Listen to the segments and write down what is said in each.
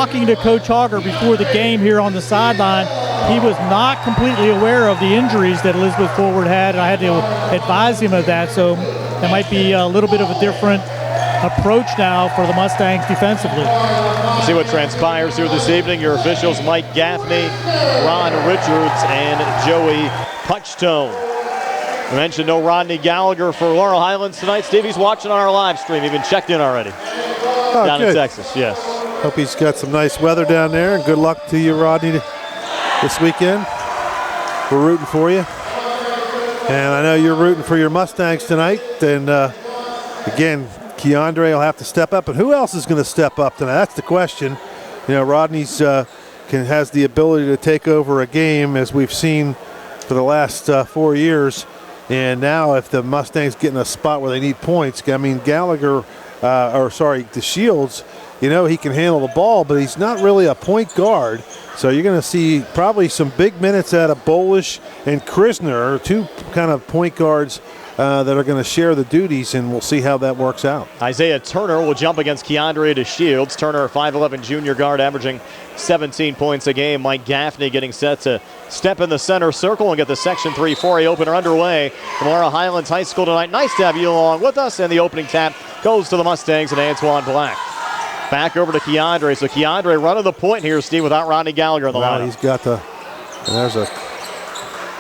Talking to Coach Hogger before the game here on the sideline, he was not completely aware of the injuries that Elizabeth Forward had, and I had to advise him of that. So that might be a little bit of a different approach now for the Mustangs defensively. We'll see what transpires here this evening. Your officials, Mike Gaffney, Ron Richards, and Joey Punchtone. We mentioned no Rodney Gallagher for Laurel Highlands tonight. Stevie's watching on our live stream. He's been checked in already. Down in Texas, yes. Hope he's got some nice weather down there, and good luck to you, Rodney, this weekend. We're rooting for you. And I know you're rooting for your Mustangs tonight. And again, Keandre will have to step up. And who else is going to step up tonight? That's the question. You know, Rodney's has the ability to take over a game, as we've seen for the last 4 years. And now if the Mustangs get in a spot where they need points, I mean, Gallagher, DeShields, you know, he can handle the ball, but he's not really a point guard. So you're going to see probably some big minutes out of Bolish and Krisner, two kind of point guards that are going to share the duties, and we'll see how that works out. Isaiah Turner will jump against Keandre DeShields. Turner, 5'11" junior guard, averaging 17 points a game. Mike Gaffney getting set to step in the center circle and get the Section 3 4A opener underway from Laurel Highlands High School tonight. Nice to have you along with us, and the opening tap goes to the Mustangs and Antoine Black. Back over to Keandre. So Keandre running the point here, Steve, without Rodney Gallagher in the lineup. He's got the.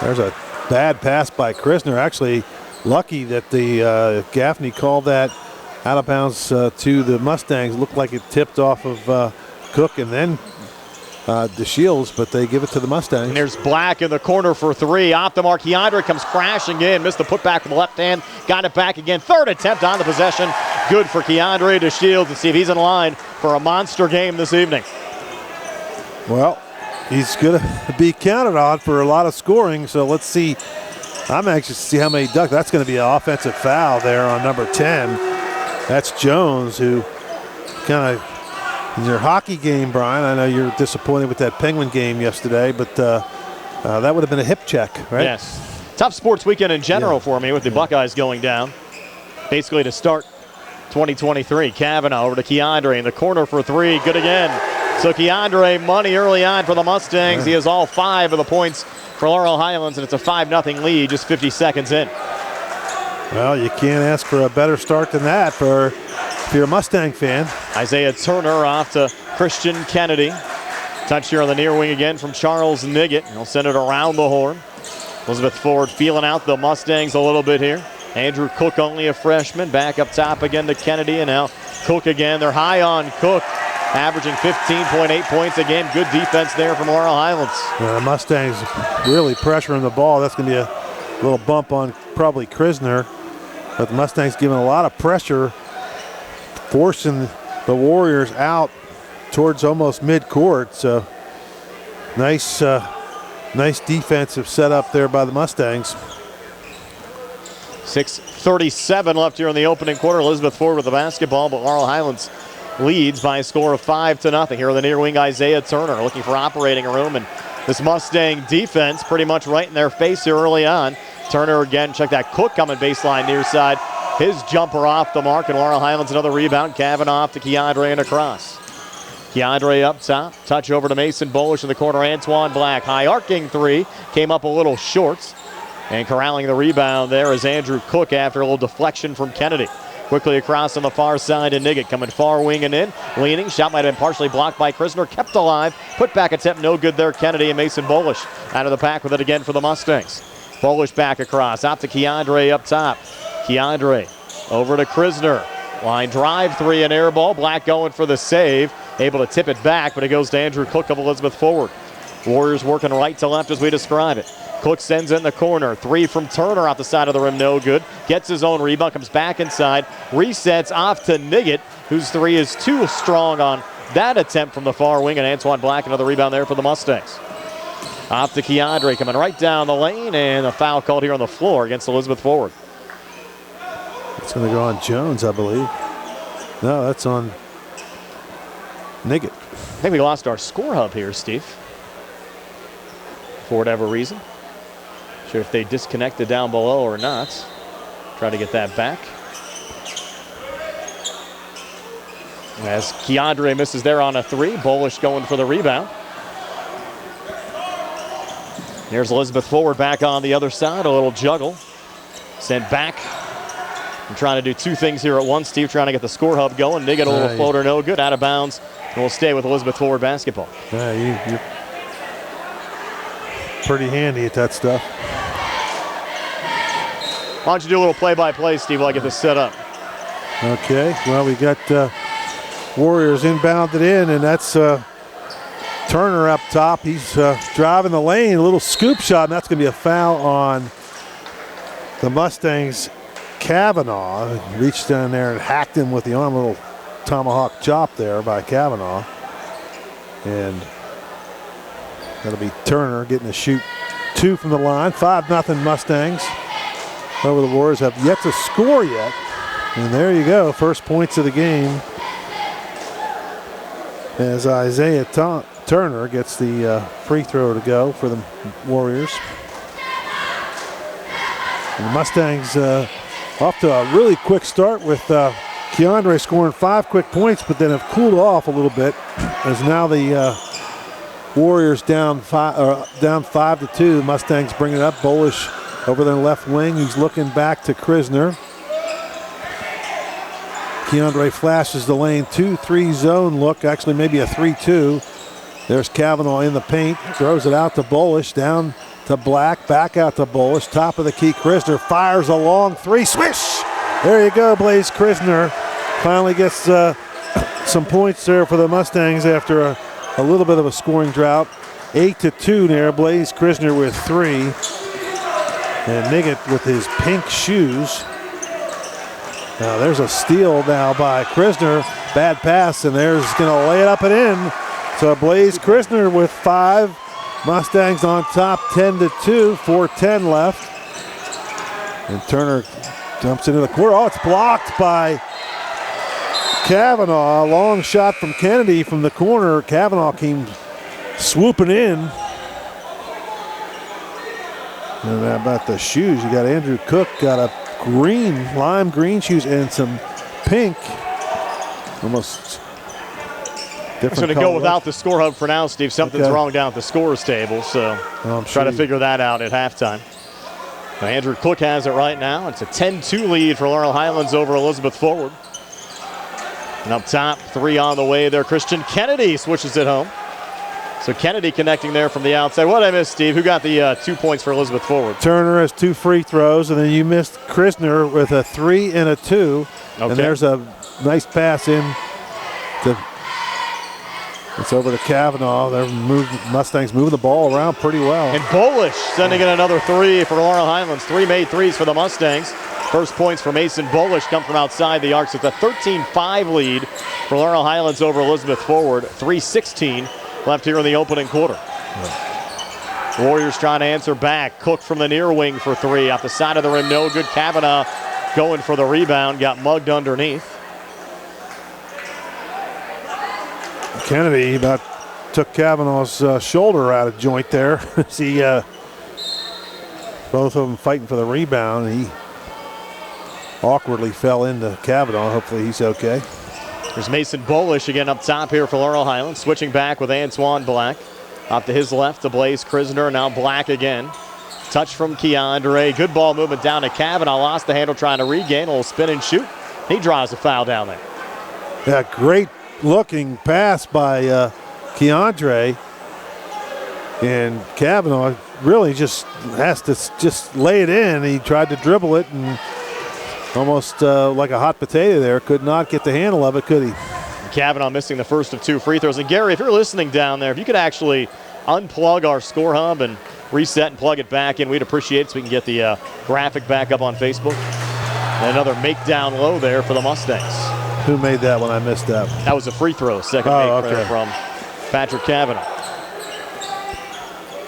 There's a bad pass by Krisner. Actually, lucky that the Gaffney called that out of bounds to the Mustangs. Looked like it tipped off of Cook and then DeShields, but they give it to the Mustangs. And there's Black in the corner for three. Off the mark, Keandre comes crashing in. Missed the putback with the left hand. Got it back again. Third attempt on the possession. Good for Keandre DeShields to see if he's in line for a monster game this evening. Well, he's going to be counted on for a lot of scoring, so let's see. I'm anxious to see how many ducks. That's going to be an offensive foul there on number 10. That's Jones, who kind of, in your hockey game, Brian, I know you're disappointed with that Penguin game yesterday, but that would have been a hip check, right? Yes. Tough sports weekend in general for me with the Buckeyes going down. Basically to start 2023. Kavanaugh over to Keandre in the corner for three. Good again. So Keandre, money early on for the Mustangs. He has all 5 of the points for Laurel Highlands, and it's a 5-0 lead just 50 seconds in. Well, you can't ask for a better start than that if you're a Mustang fan. Isaiah Turner off to Christian Kennedy. Touch here on the near wing again from Charles Niggett. He'll send it around the horn. Elizabeth Ford feeling out the Mustangs a little bit here. Andrew Cook, only a freshman. Back up top again to Kennedy, and now Cook again. They're high on Cook, averaging 15.8 points a game. Good defense there from Laurel Highlands. The Mustangs really pressuring the ball. That's going to be a little bump on probably Krisner. But the Mustangs giving a lot of pressure, forcing the Warriors out towards almost midcourt. So nice defensive setup there by the Mustangs. 6:37 left here in the opening quarter. Elizabeth Ford with the basketball, but Laurel Highlands leads by a score of 5-0. Here on the near wing, Isaiah Turner looking for operating room, and this Mustang defense pretty much right in their face here early on. Turner again, check that. Cook coming baseline near side. His jumper off the mark, and Laurel Highlands another rebound. Kavanaugh off to Keandre and across. Keandre up top, touch over to Mason Bolish in the corner. Antoine Black, high arcing three, came up a little short. And corralling the rebound there is Andrew Cook after a little deflection from Kennedy. Quickly across on the far side to Niggett, coming far wing and in. Leaning, shot might have been partially blocked by Krisner, kept alive. Put back attempt, no good there. Kennedy and Mason Bolish out of the pack with it again for the Mustangs. Bolish back across, out to Keandre up top. Keandre over to Krisner. Line drive, three, and air ball. Black going for the save. Able to tip it back, but it goes to Andrew Cook of Elizabeth Forward. Warriors working right to left as we describe it. Cook sends in the corner. Three from Turner off the side of the rim, no good. Gets his own rebound, comes back inside. Resets off to Niggett, whose three is too strong on that attempt from the far wing. And Antoine Black, another rebound there for the Mustangs. Off to Keandre, coming right down the lane, and a foul called here on the floor against Elizabeth Forward. It's going to go on Jones, I believe. No, that's on Niggett. I think we lost our score hub here, Steve, for whatever reason. Sure if they disconnected down below or not. Try to get that back. As Keandre misses there on a three, Bolish going for the rebound. Here's Elizabeth forward back on the other side, a little juggle. Sent back. I'm trying to do two things here at once. Steve trying to get the score hub going. They get a little floater, no good, out of bounds. And we'll stay with Elizabeth forward basketball. You're pretty handy at that stuff. Why don't you do a little play-by-play, Steve, while I get this set up. Okay, well, we got Warriors inbounded in, and that's Turner up top. He's driving the lane, a little scoop shot, and that's going to be a foul on the Mustangs. Kavanaugh reached down there and hacked him with the arm, a little tomahawk chop there by Kavanaugh. And that'll be Turner getting to shoot two from the line. 5-0 Mustangs over the Warriors. Have yet to score yet. And there you go, first points of the game as Isaiah Turner gets the free throw to go for the Warriors. And the Mustangs off to a really quick start with Keandre scoring 5 quick points, but then have cooled off a little bit as now the Warriors down 5-2. The Mustangs bring it up. Bolish over their left wing. He's looking back to Krisner. Keandre flashes the lane, 2-3 zone look, actually maybe a 3-2. There's Kavanaugh in the paint, throws it out to Bolish, down to Black, back out to Bolish, top of the key. Krisner fires a long three, swish! There you go, Blaze Krisner. Finally gets some points there for the Mustangs after a little bit of a scoring drought. 8-2 there, Blaze Krisner with 3. And Niggett with his pink shoes. Now there's a steal now by Krisner. Bad pass, and there's going to lay it up and in. So Blaze Krisner with 5. Mustangs on top 10-2. 4:10 left. And Turner dumps into the corner. Oh, it's blocked by Kavanaugh. A long shot from Kennedy from the corner. Kavanaugh came swooping in. And how about the shoes? You got Andrew Cook, got a green, lime green shoes and some pink. Almost different. I'm going to go without the score hub for now, Steve. Something's wrong down at the scorers table, so try to figure that out at halftime. Now, Andrew Cook has it right now. It's a 10-2 lead for Laurel Highlands over Elizabeth forward. And up top, 3 on the way there. Christian Kennedy switches it home. So Kennedy connecting there from the outside. What did I miss, Steve? Who got the 2 points for Elizabeth forward? Turner has 2 free throws, and then you missed Krisner with a 3 and a 2. Okay. And there's a nice pass in. It's over to Kavanaugh. Mustangs moving the ball around pretty well. And Bolish sending in another 3 for Laurel Highlands. 3 made threes for the Mustangs. First points for Mason Bolish come from outside the arc. So it's a 13-5 lead for Laurel Highlands over Elizabeth forward. 3:16 left here in the opening quarter. Yeah. Warriors trying to answer back. Cook from the near wing for 3. Off the side of the rim, no good. Kavanaugh going for the rebound. Got mugged underneath. Kennedy about took Kavanaugh's shoulder out of joint there. See, both of them fighting for the rebound. He awkwardly fell into Kavanaugh. Hopefully he's okay. There's Mason Bolish again up top here for Laurel Highlands. Switching back with Antoine Black. Off to his left to Blaze Krisner. Now Black again. Touch from Keandre. Good ball movement down to Kavanaugh. Lost the handle trying to regain. A little spin and shoot. He draws a foul down there. Yeah, great looking pass by Keandre. And Kavanaugh really just has to just lay it in. He tried to dribble it and almost like a hot potato there. Could not get the handle of it, could he? Kavanaugh missing the first of 2 free throws. And Gary, if you're listening down there, if you could actually unplug our score hub and reset and plug it back in, we'd appreciate it so we can get the graphic back up on Facebook. And another make down low there for the Mustangs. Who made that one? I missed that. That was a free throw. Second make from Patrick Kavanaugh.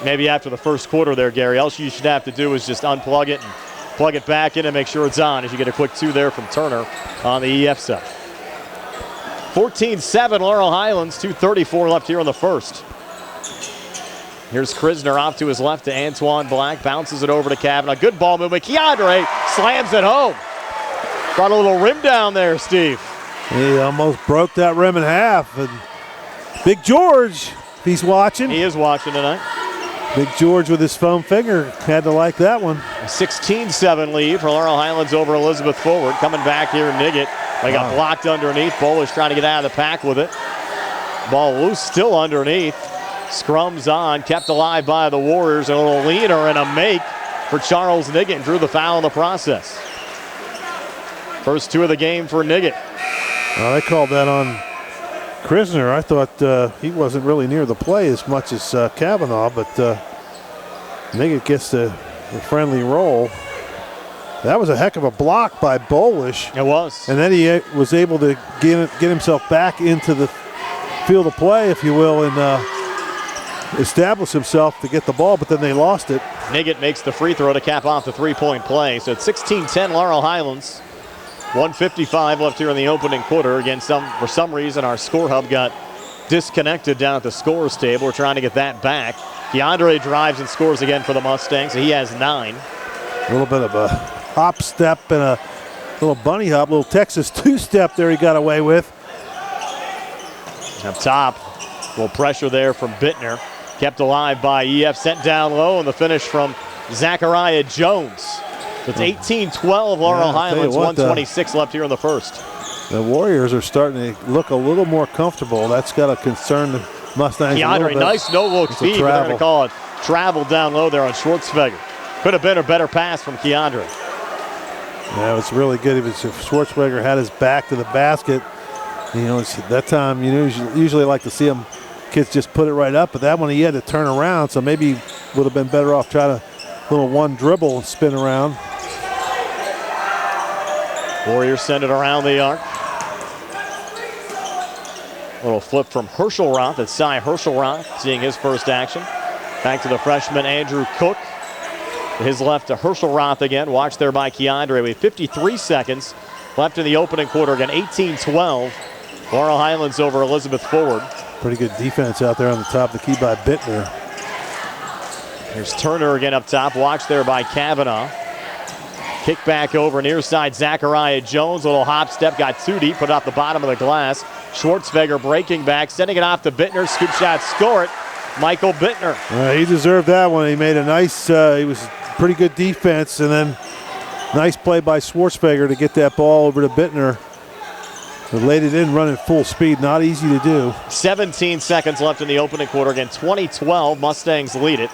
Maybe after the first quarter there, Gary, all you should have to do is just unplug it and plug it back in and make sure it's on as you get a quick 2 there from Turner on the EF side. 14-7 Laurel Highlands, 2:34 left here in the first. Here's Krisner off to his left to Antoine Black, bounces it over to Kavanaugh. Good ball movement. Keandre slams it home. Got a little rim down there, Steve. He almost broke that rim in half. And Big George, if he's watching. He is watching tonight. Big George with his foam finger had to like that one. A 16-7 lead for Laurel Highlands over Elizabeth Forward. Coming back here, Niggett. They got blocked underneath. Bolish trying to get out of the pack with it. Ball loose, still underneath. Scrums on, kept alive by the Warriors. A little leaner and a make for Charles Niggett, and drew the foul in the process. First two of the game for Niggett. They called that on Krisner. I thought he wasn't really near the play as much as Kavanaugh, but Niggett gets the friendly roll. That was a heck of a block by Bolish. It was. And then he was able to get himself back into the field of play, if you will, and establish himself to get the ball, but then they lost it. Niggett makes the free throw to cap off the three-point play. So it's 16-10 Laurel Highlands. 1:55 left here in the opening quarter. Again, for some reason, our score hub got disconnected down at the scores table. We're trying to get that back. DeAndre drives and scores again for the Mustangs. He has 9. A little bit of a hop step and a little bunny hop, little Texas two-step there he got away with. Up top, a little pressure there from Bittner. Kept alive by EF, sent down low, and the finish from Zachariah Jones. So it's 18-12 Laurel Highlands, 1:26 left here in the first. The Warriors are starting to look a little more comfortable. That's got to concern the Mustangs a little bit. Nice no-look feed. They're going to call it travel down low there on Schwartzfeger. Could have been a better pass from Keandre. Yeah, it was really good. If Schwartzberger had his back to the basket, you know, that time, you know, usually like to see them kids just put it right up, but that one he had to turn around, so maybe would have been better off trying to little one dribble and spin around. Warriors send it around the arc. Little flip from Herschelroth. That's Cy Herschelroth seeing his first action. Back to the freshman Andrew Cook. His left to Herschelroth again. Watched there by Keandre with 53 seconds left in the opening quarter. Again, 18-12. Laurel Highlands over Elizabeth Forward. Pretty good defense out there on the top of the key by Bittner. Here's Turner again up top. Watched there by Kavanaugh. Kick back over near side Zachariah Jones. A little hop step, got too deep, put it off the bottom of the glass. Schwartzfeger breaking back, sending it off to Bittner. Scoop shot, score it. Michael Bittner. He deserved that one. He made a nice, he was pretty good defense, and then nice play by Schwartzfeger to get that ball over to Bittner. They laid it in running full speed, not easy to do. 17 seconds left in the opening quarter. Again, 20-12, Mustangs lead it.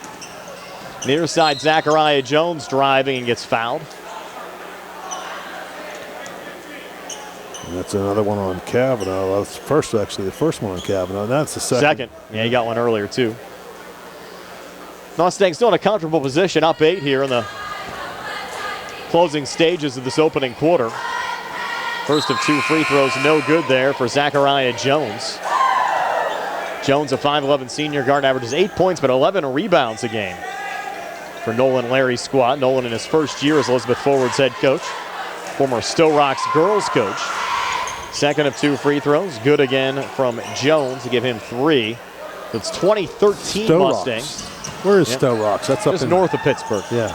Near side Zachariah Jones driving and gets fouled. And that's another one on Kavanaugh. Well, that's the first one on Kavanaugh. That's the second. Yeah, he got one earlier too. Mustangs still in a comfortable position, up 8 here in the closing stages of this opening quarter. First of 2 free throws, no good there for Zachariah Jones. Jones, a 5'11 senior guard, averages 8 points but 11 rebounds a game for Nolan Larry's squad. Nolan in his first year as Elizabeth Forward's head coach. Former Stowe Rocks girls coach. Second of 2 free throws. Good again from Jones to give him 3. It's 2013 Stowe Mustangs. Rocks. Where is Stowe Rocks? That's up just in north of Pittsburgh. Yeah.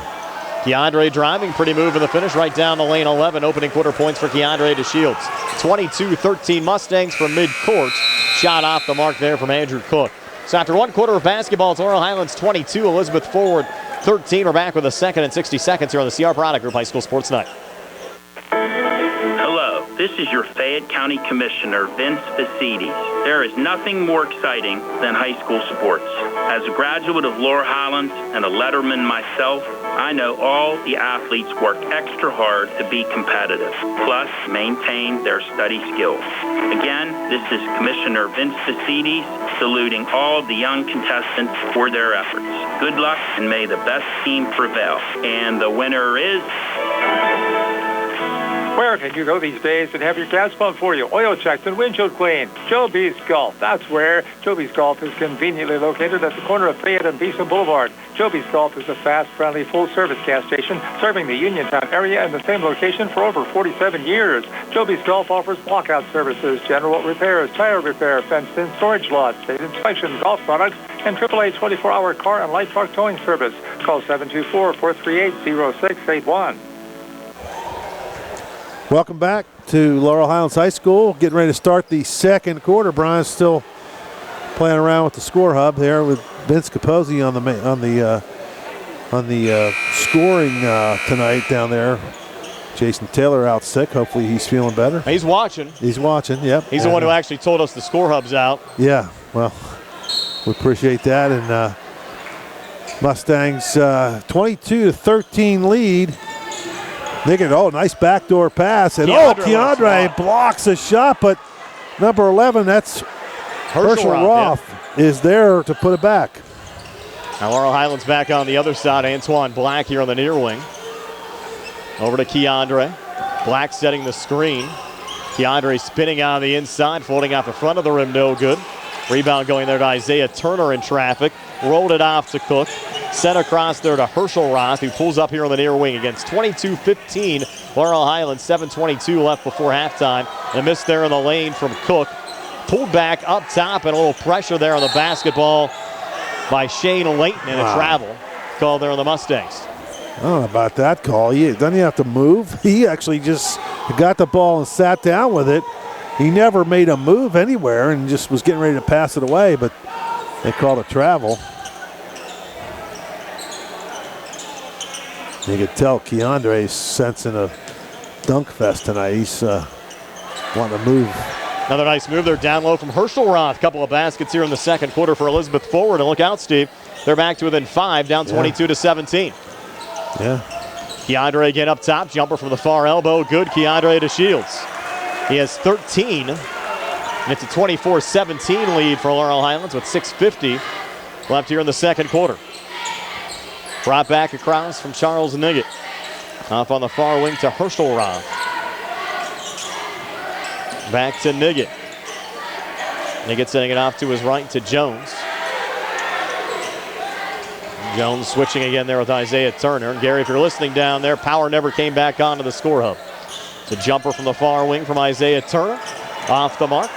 Keandre driving, pretty move in the finish, right down the lane. 11 opening quarter points for Keandre to Shields. 22-13 Mustangs from midcourt. Shot off the mark there from Andrew Cook. So after 1 quarter of basketball, it's Laurel Highlands 22, Elizabeth Forward 13. We're back with a second and 60 seconds here on the CR Product Group High School Sports Night. This is your Fayette County Commissioner, Vince Facides. There is nothing more exciting than high school sports. As a graduate of Laurel Highlands and a letterman myself, I know all the athletes work extra hard to be competitive, plus maintain their study skills. Again, this is Commissioner Vince Facides saluting all the young contestants for their efforts. Good luck, and may the best team prevail. And the winner is... Where can you go these days and have your gas pumped for you, oil checked, and windshield cleaned? Joby's Golf. That's where. Joby's Golf is conveniently located at the corner of Fayette and Beeson Boulevard. Joby's Golf is a fast, friendly, full-service gas station serving the Uniontown area in the same location for over 47 years. Joby's Golf offers lockout services, general repairs, tire repair, fenced-in storage lots, state inspection, golf products, and AAA 24-hour car and light truck towing service. Call 724-438-0681. Welcome back to Laurel Highlands High School. Getting ready to start the second quarter. Brian's still playing around with the score hub there with Vince Capozzi on the scoring tonight down there. Jason Taylor out sick. Hopefully he's feeling better. He's watching. He's watching, yep. He's the one who actually told us the score hub's out. Yeah, well, we appreciate that. And Mustangs 22-13 lead. Nice backdoor pass. And Keandre blocks a shot, but number 11, that's Herschel Roth, is there to put it back. Now Laurel Highlands back on the other side. Antoine Black here on the near wing. Over to Keandre. Black setting the screen. Keandre spinning on the inside, floating out the front of the rim, no good. Rebound going there to Isaiah Turner in traffic. Rolled it off to Cook. Sent across there to Herschel Roth, who pulls up here on the near wing against 22-15. Laurel Highlands, 7:22 left before halftime. And a miss there in the lane from Cook. Pulled back up top and a little pressure there on the basketball by Shane Layton and a travel call there on the Mustangs. I don't know about that call. Doesn't he have to move? He actually just got the ball and sat down with it. He never made a move anywhere and just was getting ready to pass it away, but they called a travel. You could tell Keandre's sensing a dunk fest tonight. He's wanting to move. Another nice move there down low from Herschel Roth. Couple of baskets here in the second quarter for Elizabeth forward. And look out, Steve. They're back to within 5, down 22-17. Yeah. Keandre again up top. Jumper from the far elbow. Good. Keandre to Shields. He has 13. And it's a 24-17 lead for Laurel Highlands with 6:50 left here in the second quarter. Brought back across from Charles Niggett. Off on the far wing to Herschel Roth. Back to Niggett. Niggett sending it off to his right to Jones. Jones switching again there with Isaiah Turner. And Gary, if you're listening down there, power never came back onto the score hub. It's a jumper from the far wing from Isaiah Turner. Off the mark.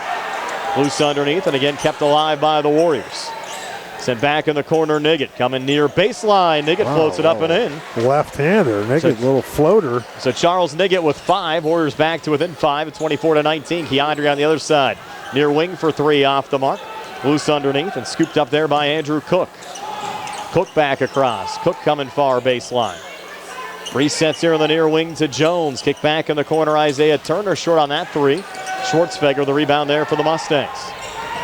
Loose underneath and again kept alive by the Warriors. Sent back in the corner, Niggett coming near baseline. Niggett floats it up and in. Left-hander, Niggett, little floater. So Charles Niggett with 5. Warriors back to within 5 at 24-19. Keandre on the other side. Near wing for 3 off the mark. Loose underneath and scooped up there by Andrew Cook. Cook back across. Cook coming far baseline. Resets here in the near wing to Jones. Kick back in the corner, Isaiah Turner short on that 3. Schwartzfeger the rebound there for the Mustangs.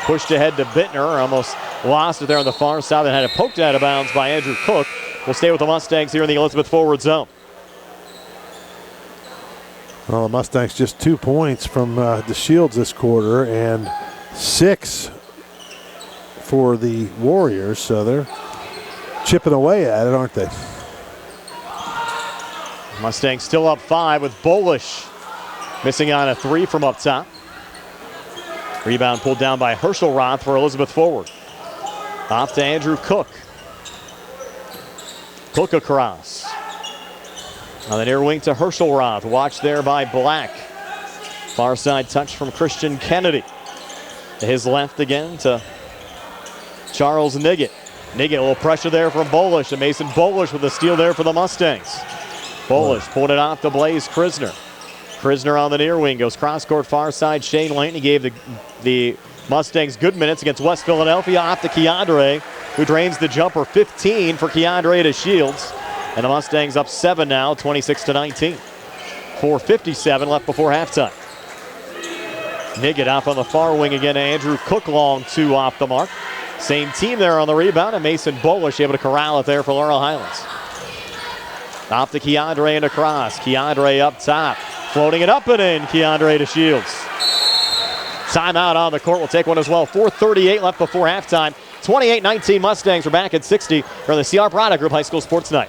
Pushed ahead to Bittner. Almost lost it there on the far side and had it poked out of bounds by Andrew Cook. Will stay with the Mustangs here in the Elizabeth forward zone. Well, the Mustangs just 2 points from the Shields this quarter and 6 for the Warriors. So they're chipping away at it, aren't they? Mustangs still up 5 with Bolish missing on a 3 from up top. Rebound pulled down by Herschel Roth for Elizabeth forward. Off to Andrew Cook. Cook across. On the near wing to Herschel Roth. Watched there by Black. Far side touch from Christian Kennedy. To his left again to Charles Niggett. Niggett, a little pressure there from Bolish. And Mason Bolish with a steal there for the Mustangs. Bolish pulled it off to Blaze Krisner. Krisner on the near wing goes cross court far side. Shane Layton gave the Mustangs good minutes against West Philadelphia. Off to Keandre, who drains the jumper. 15 for Keandre to Shields. And the Mustangs up 7 now, 26-19. 4:57 left before halftime. Niggett off on the far wing again. Andrew Cook long 2 off the mark. Same team there on the rebound. And Mason Bolish able to corral it there for Laurel Highlands. Off to Keandre and across. Keandre up top. Floating it up and in. Keandre to Shields. Timeout on the court. We'll take one as well. 4:38 left before halftime. 28-19 Mustangs are back at 60 for the CR Product Group High School Sports Night.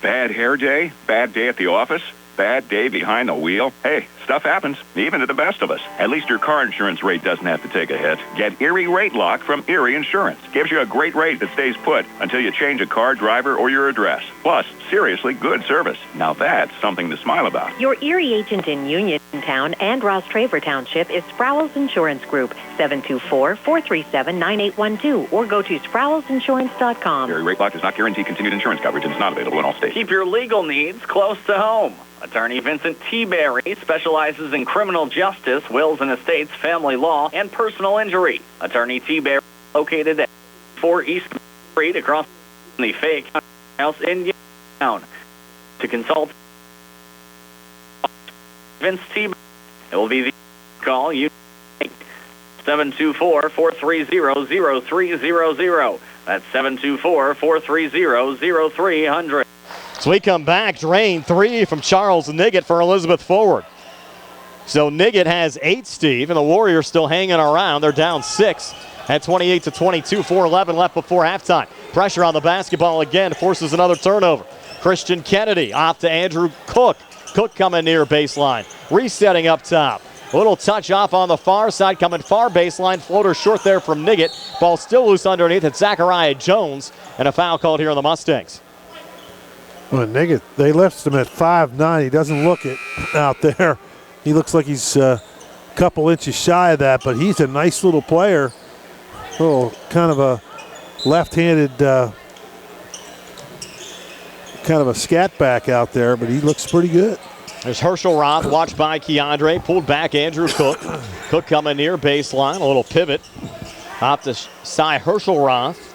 Bad hair day? Bad day at the office? Bad day behind the wheel? Hey, stuff happens, even to the best of us. At least your car insurance rate doesn't have to take a hit. Get Erie Rate Lock from Erie Insurance. Gives you a great rate that stays put until you change a car, driver, or your address. Plus, seriously good service. Now that's something to smile about. Your Erie agent in Uniontown and Ross Traver Township is Sproul's Insurance Group, 724-437-9812, or go to sproulsinsurance.com. Erie Rate Lock does not guarantee continued insurance coverage and is not available in all states. Keep your legal needs close to home. Attorney Vincent T. Berry specializes in criminal justice, wills and estates, family law, and personal injury. Attorney T. Berry located at 4 East Street across the Fayette House in Town. To consult Vince T. Berry, it will be the call you 724-430-0300. That's 724-430-0300. So we come back, drain 3 from Charles Niggett for Elizabeth Forward. So Niggett has 8, Steve, and the Warriors still hanging around. They're down 6 at 28-22, 4:11 left before halftime. Pressure on the basketball again, forces another turnover. Christian Kennedy off to Andrew Cook. Cook coming near baseline, resetting up top. A little touch off on the far side, coming far baseline. Floater short there from Niggett. Ball still loose underneath. It's Zachariah Jones, and a foul called here on the Mustangs. Well, Niggett, they left him at 5'9". He doesn't look it out there. He looks like he's a couple inches shy of that, but he's a nice little player. Little kind of a left-handed kind of a scat back out there, but he looks pretty good. There's Herschel Roth, watched by Keandre. Pulled back Andrew Cook. Cook coming near baseline. A little pivot. Off to Cy Herschel Roth.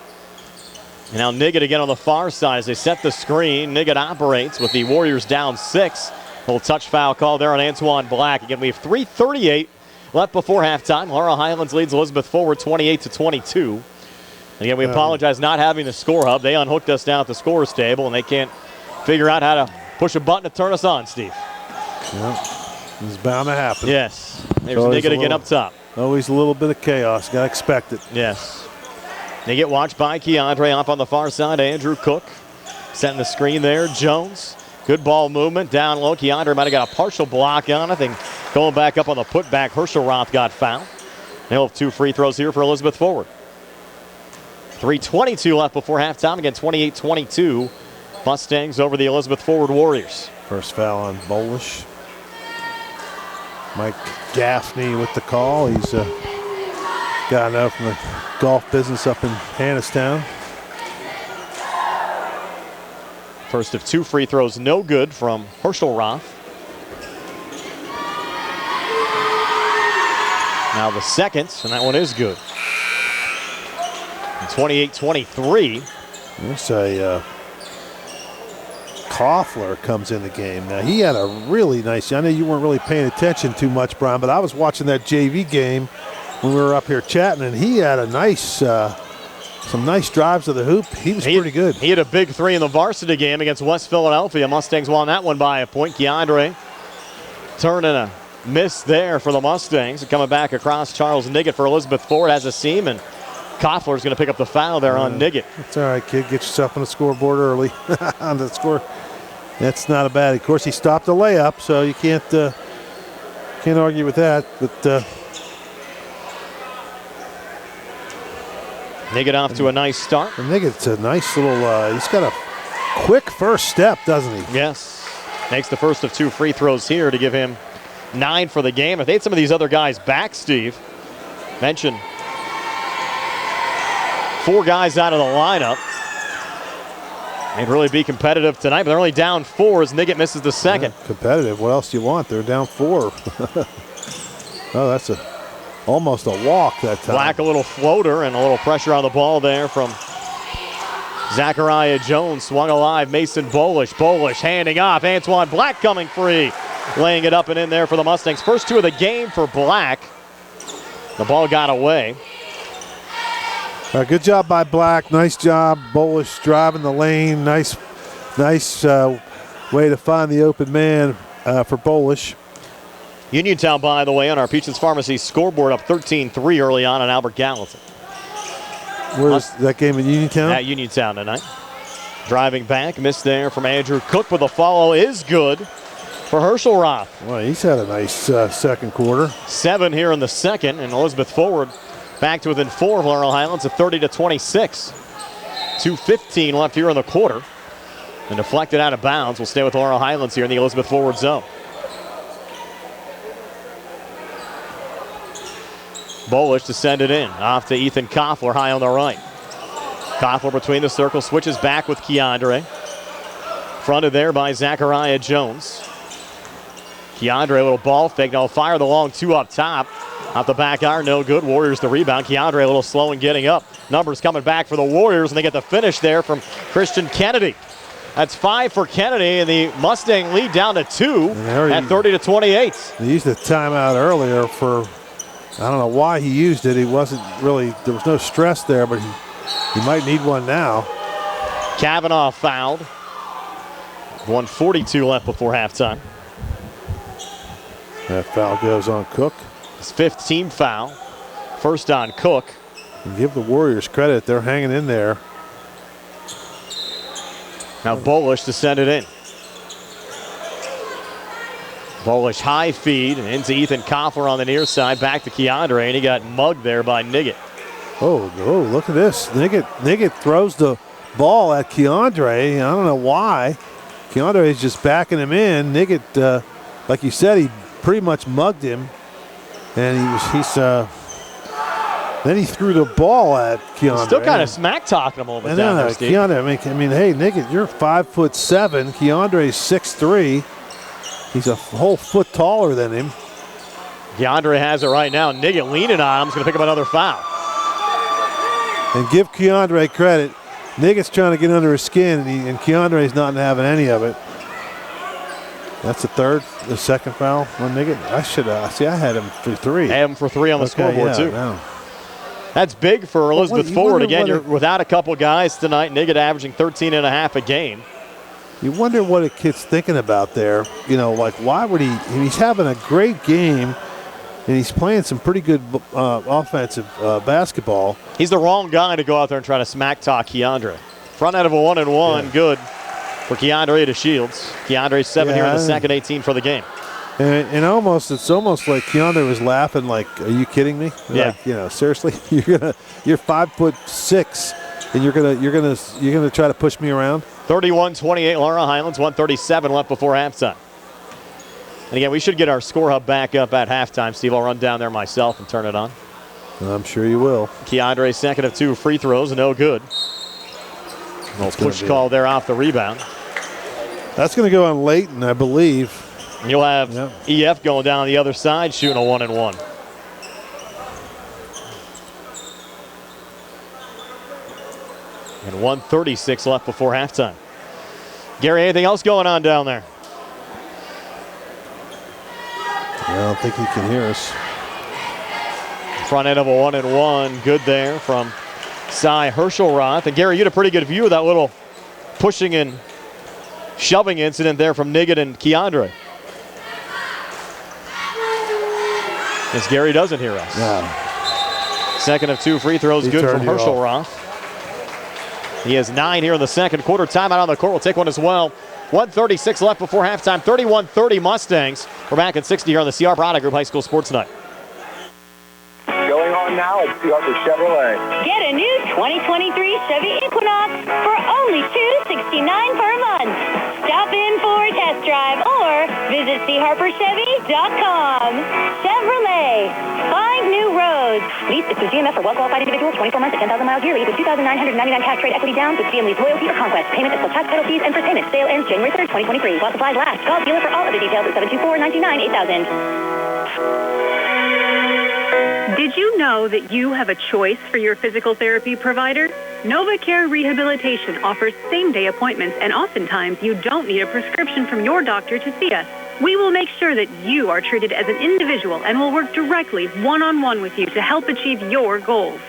And now Niggett again on the far side as they set the screen. Niggett operates with the Warriors down 6. A little touch foul call there on Antoine Black. Again, we have 3:38 left before halftime. Laurel Highlands leads Elizabeth Forward 28-22. And again, we apologize not having the score hub. They unhooked us down at the scorer's table, and they can't figure out how to push a button to turn us on, Steve. Yep. It's bound to happen. Yes. There's Niggett again up top. Always a little bit of chaos. Got to expect it. Yes. Niggett watched by Keandre off on the far side. Andrew Cook setting the screen there. Jones. Good ball movement down low. Keandre might have got a partial block on it. And going back up on the putback, Herschel Roth got fouled. They'll have 2 free throws here for Elizabeth Forward. 3:22 left before halftime. Again, 28-22. Mustangs over the Elizabeth Forward Warriors. First foul on Bolish. Mike Gaffney with the call. He's got enough from the golf business up in Hannistown. First of 2 free throws, no good from Herschel Roth. Now the second, and that one is good. 28-23. There's a Koffler comes in the game. Now he had a really nice, I know you weren't really paying attention too much, Brian, but I was watching that JV game when we were up here chatting, and he had a nice, some nice drives to the hoop. He was pretty good. He had a big 3 in the varsity game against West Philadelphia. Mustangs won that one by a point. Keandre turning a miss there for the Mustangs. And coming back across, Charles Niggett for Elizabeth Forward has a seam, and Koffler's going to pick up the foul there on Niggett. It's all right, kid. Get yourself on the scoreboard early. On the score. That's not a bad. Of course, he stopped a layup, so you can't argue with that. But Niggett off to a nice start. And Niggett's a nice little. He's got a quick first step, doesn't he? Yes. Makes the first of 2 free throws here to give him 9 for the game. If they had some of these other guys back, Steve, mentioned 4 guys out of the lineup. They'd really be competitive tonight, but they're only down 4 as Niggett misses the second. Yeah, competitive. What else do you want? They're down 4. Oh, that's almost a walk that time. Black, a little floater, and a little pressure on the ball there from Zachariah Jones. Swung alive, Mason Bolish. Bolish handing off. Antoine Black coming free. Laying it up and in there for the Mustangs. First 2 of the game for Black. The ball got away. Good job by Black. Nice job. Bolish driving the lane. Nice way to find the open man for Bolish. Uniontown, by the way, on our Peaches Pharmacy scoreboard up 13-3 early on Albert Gallatin. Where's that game in Uniontown? At Uniontown tonight. Driving back, missed there from Andrew Cook, but the follow is good for Herschel Roth. Well, he's had a nice second quarter. 7 here in the second, and Elizabeth Forward back to within 4 of Laurel Highlands at 30-26. 2:15 left here in the quarter. And deflected out of bounds. We'll stay with Laurel Highlands here in the Elizabeth Forward zone. Bolish to send it in. Off to Ethan Koffler, high on the right. Koffler between the circles, switches back with Keandre. Fronted there by Zachariah Jones. Keandre, a little ball fake. Now fire the long 2 up top. Out the back iron, no good. Warriors the rebound. Keandre a little slow in getting up. Numbers coming back for the Warriors, and they get the finish there from Christian Kennedy. That's 5 for Kennedy, and the Mustang lead down to 2 at 30-28. He used the timeout earlier for, I don't know why he used it. He wasn't really, there was no stress there, but he might need one now. Kavanaugh fouled. 1:42 left before halftime. That foul goes on Cook. His 5th team foul. First on Cook. And give the Warriors credit. They're hanging in there. Now Bolish to send it in. Bolish high feed and into Ethan Koffler on the near side. Back to Keandre, and he got mugged there by Niggett. Oh, look at this. Niggett throws the ball at Keandre. I don't know why. Keandre is just backing him in. Niggett, like you said, he pretty much mugged him. And then he threw the ball at Keandre. Still kind of smack talking him a little bit down there, Steve. Keandre, I mean, hey, Niggett, you're 5'7". Keandre's 6'3". He's a whole foot taller than him. Keandre has it right now. Niggett leaning on him. He's going to pick up another foul. And give Keandre credit. Niggett's trying to get under his skin, and Keandre's not having any of it. That's the second foul on Niggett. I had him for 3. I had him for 3 on the scoreboard, too. No. That's big for Elizabeth Forward. Again, you're without a couple guys tonight. Niggett averaging 13.5 a game. You wonder what a kid's thinking about there. You know, like, why would he? He's having a great game, and he's playing some pretty good offensive basketball. He's the wrong guy to go out there and try to smack talk Keandre. Front end of a 1-and-1, good for Keandre to Shields. Keandre 7 here in the second, 18 for the game. And it's almost like Keandre was laughing, like, "Are you kidding me? Yeah. Like, seriously, you're 5'6", and you're gonna try to push me around." 31-28, Laurel Highlands, 1:37 left before halftime. And again, we should get our score hub back up at halftime. Steve, I'll run down there myself and turn it on. I'm sure you will. Keandre, second of 2 free throws, no good. No push call there off the rebound. That's going to go on Leighton, I believe. And you'll have EF going down the other side, shooting a 1-and-1. And 1:36 left before halftime. Gary, anything else going on down there? I don't think he can hear us. Front end of a 1-and-1, good there from Cy Herschelroth. And Gary, you had a pretty good view of that little pushing and shoving incident there from Niggett and Keandre. As Gary doesn't hear us. Yeah. Second of 2 free throws, good from Herschelroth. He has 9 here in the second quarter. Timeout on the court. We'll take one as well. 1:36 left before halftime. 31-30 Mustangs. We're back at 60 here on the CR Product Group High School Sports Night. Going on now at Harper Chevrolet. Get a new 2023 Chevy Equinox for only $269 per month. Stop in for a test drive or visit charperchevy.com. Chevrolet. Find new roads. Lease is through GMF for well-qualified individuals, 24 months at 10,000 miles yearly with $2,999 cash trade equity down with GM Lease loyalty or conquest. Payment is plus tax, title fees, and first payment. Sale ends January 3rd, 2023. While supplies last. Call dealer for all of the details at 724-929-8000. Did you know that you have a choice for your physical therapy provider? NovaCare Rehabilitation offers same-day appointments, and oftentimes you don't need a prescription from your doctor to see us. We will make sure that you are treated as an individual and will work directly one-on-one with you to help achieve your goals.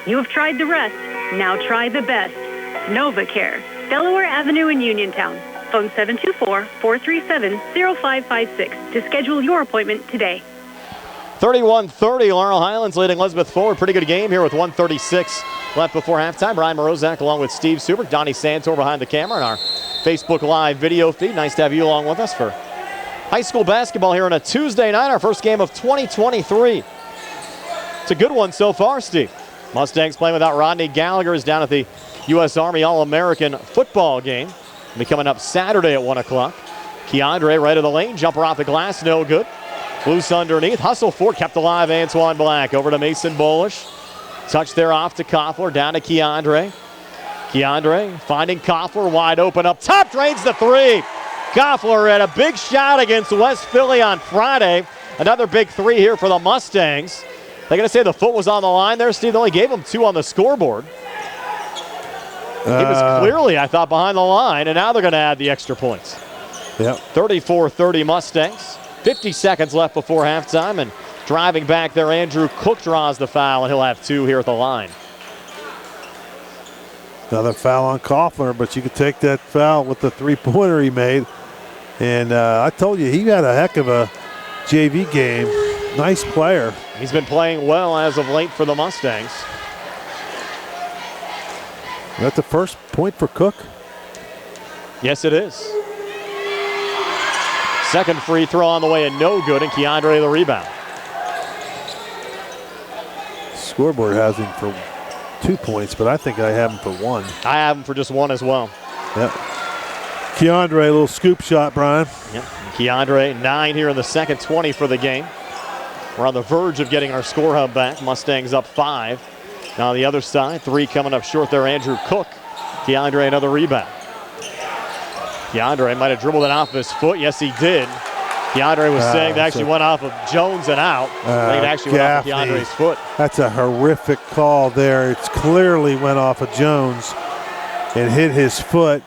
You have tried the rest. Now try the best. NovaCare, Delaware Avenue in Uniontown. Phone 724-437-0556 to schedule your appointment today. 31-30, Laurel Highlands leading Elizabeth Forward. Pretty good game here with 1:36 left before halftime. Brian Morozak along with Steve Suber, Donnie Santor behind the camera and our Facebook Live video feed. Nice to have you along with us for high school basketball here on a Tuesday night, our first game of 2023. It's a good one so far, Steve. Mustangs playing without Rodney Gallagher is down at the U.S. Army All-American football game. It'll be coming up Saturday at 1 o'clock. Keandre right of the lane, jumper off the glass, no good. Loose underneath, hustle for, kept alive Antoine Black. Over to Mason Bolish. Touch there off to Koffler, down to Keandre. Keandre finding Koffler wide open up top, drains the 3. Goffler had a big shot against West Philly on Friday. Another big three here for the Mustangs. They're going to say the foot was on the line there, Steve. They only gave him 2 on the scoreboard. He was clearly, I thought, behind the line, and now they're going to add the extra points. Yep. 34-30 Mustangs. 50 seconds left before halftime, and driving back there, Andrew Cook draws the foul, and he'll have 2 here at the line. Another foul on Koffler, but you could take that foul with the three-pointer he made. And I told you, he had a heck of a JV game. Nice player. He's been playing well as of late for the Mustangs. That's the first point for Cook? Yes, it is. Second free throw on the way and no good, and Keandre the rebound. Scoreboard has him for 2 points, but I think I have him for 1. I have him for just 1 as well. Yep. Keandre, a little scoop shot, Brian. Yep. Keandre, 9 here in the second, 20 for the game. We're on the verge of getting our score hub back. Mustangs up 5. Now on the other side, 3 coming up short there, Andrew Cook. Keandre, another rebound. Keandre might have dribbled it off of his foot. Yes, he did. Keandre was saying that actually went off of Jones and out. I think it actually went off of Keandre's foot. That's a horrific call there. It's clearly went off of Jones and hit his foot.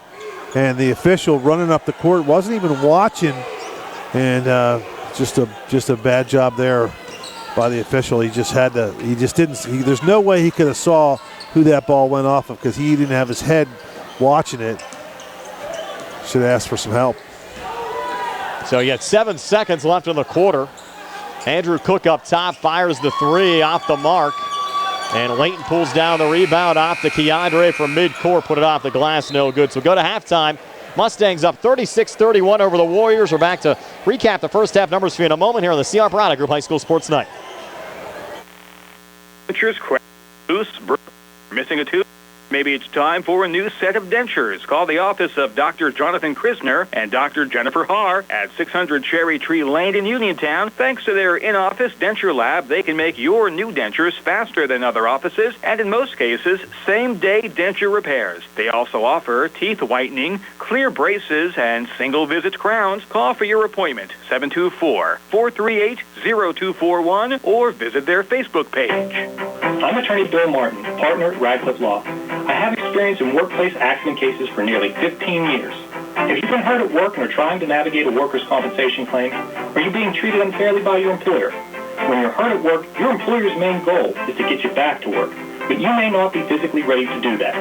And the official running up the court wasn't even watching. And just a bad job there by the official. He just had to, he just didn't, there's no way he could have saw who that ball went off of because he didn't have his head watching it. Should have asked for some help. So you got 7 seconds left in the quarter. Andrew Cook up top, fires the 3 off the mark. And Layton pulls down the rebound off to Keandre from midcourt, put it off the glass, no good. So go to halftime. Mustangs up 36-31 over the Warriors. We're back to recap the first half numbers for you in a moment here on the CR Parada Group High School Sports Night. Missing a tooth? Maybe it's time for a new set of dentures. Call the office of Dr. Jonathan Krisner and Dr. Jennifer Haar at 600 Cherry Tree Lane in Uniontown. Thanks to their in-office denture lab, they can make your new dentures faster than other offices and, in most cases, same-day denture repairs. They also offer teeth whitening, clear braces, and single-visit crowns. Call for your appointment, 724-438-0241, or visit their Facebook page. I'm attorney Bill Martin, partner at Radcliffe Law. I have experience in workplace accident cases for nearly 15 years. Have you been hurt at work and are trying to navigate a workers' compensation claim? Are you being treated unfairly by your employer? When you're hurt at work, your employer's main goal is to get you back to work, but you may not be physically ready to do that.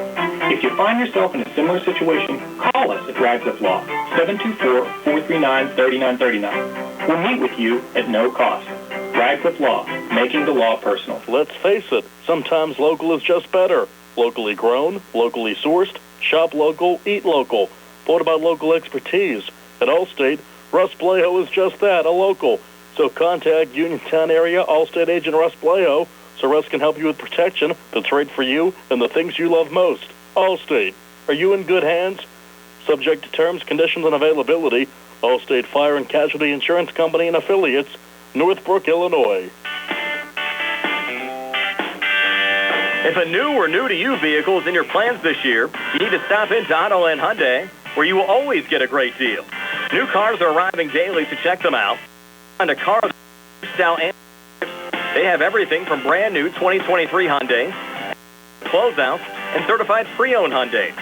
If you find yourself in a similar situation, call us at Radcliffe Law, 724-439-3939. We'll meet with you at no cost. Radcliffe Law, making the law personal. Let's face it, sometimes local is just better. Locally grown, locally sourced, shop local, eat local. What about local expertise? At Allstate, Russ Blejo is just that, a local. So contact Uniontown area Allstate agent Russ Blejo so Russ can help you with protection that's right for you and the things you love most. Allstate, are you in good hands? Subject to terms, conditions, and availability. Allstate Fire and Casualty Insurance Company and Affiliates, Northbrook, Illinois. If a new or new-to-you vehicle is in your plans this year, you need to stop into Autoland Hyundai, where you will always get a great deal. New cars are arriving daily, so check them out. Find a car style and they have everything from brand new 2023 Hyundai, closeouts, and certified pre-owned Hyundai.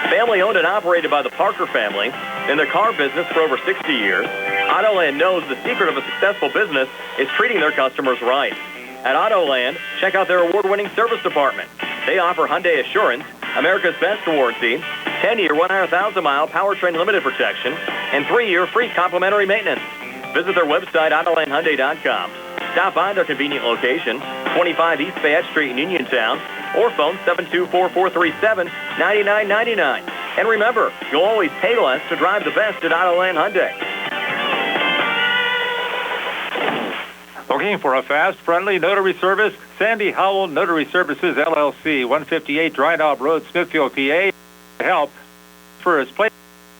Family owned and operated by the Parker family, in the car business for over 60 years, Autoland knows the secret of a successful business is treating their customers right. At Autoland, check out their award-winning service department. They offer Hyundai Assurance, America's Best Warranty, 10-year, 100,000-mile powertrain limited protection, and 3-year free complimentary maintenance. Visit their website, AutolandHyundai.com. Stop by their convenient location, 25 East Fayette Street in Uniontown, or phone 724-437-9999. And remember, you'll always pay less to drive the best at Autoland Hyundai. Looking for a fast, friendly notary service? Sandy Howell Notary Services, LLC, 158 Dry Knob Road, Smithfield, PA. Help for his plate,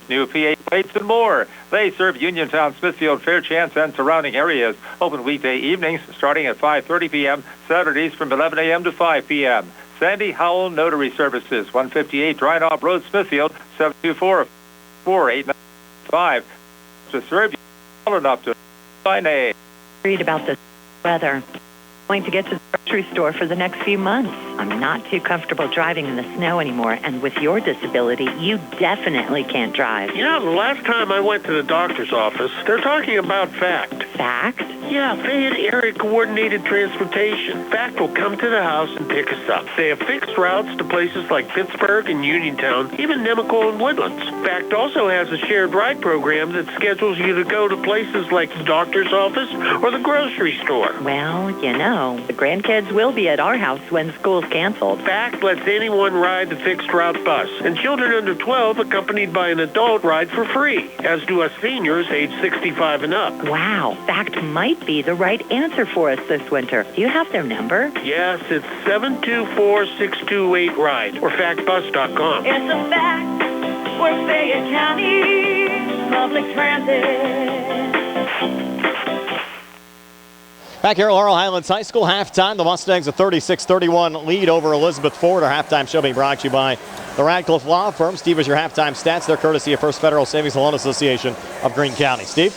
new PA plates, and more. They serve Uniontown, Smithfield, Fairchance, and surrounding areas. Open weekday evenings starting at 5:30 p.m., Saturdays from 11 a.m. to 5 p.m. Sandy Howell Notary Services, 158 Dry Knob Road, Smithfield, 724-489-5. 5 to serve you well enough to sign a. Read about the weather. Going to get to the grocery store for the next few months. I'm not too comfortable driving in the snow anymore, and with your disability, you definitely can't drive. You know, the last time I went to the doctor's office, they're talking about FACT. FACT? Yeah, Fayette Area Coordinated Transportation. FACT will come to the house and pick us up. They have fixed routes to places like Pittsburgh and Uniontown, even Nemacolin and Woodlands. FACT also has a shared ride program that schedules you to go to places like the doctor's office or the grocery store. Well, you know, the grandkids will be at our house when school's canceled. FACT lets anyone ride the fixed route bus, and children under 12 accompanied by an adult ride for free, as do us seniors age 65 and up. Wow, FACT might be the right answer for us this winter. Do you have their number? Yes, it's 724-628-RIDE or factbus.com. It's a fact. We're Fayette County Public Transit. Back here at Laurel Highlands High School, halftime. The Mustangs a 36-31 lead over Elizabeth Ford. Our halftime show being brought to you by the Radcliffe Law Firm. Steve, is your halftime stats. They're courtesy of First Federal Savings and Loan Association of Greene County. Steve?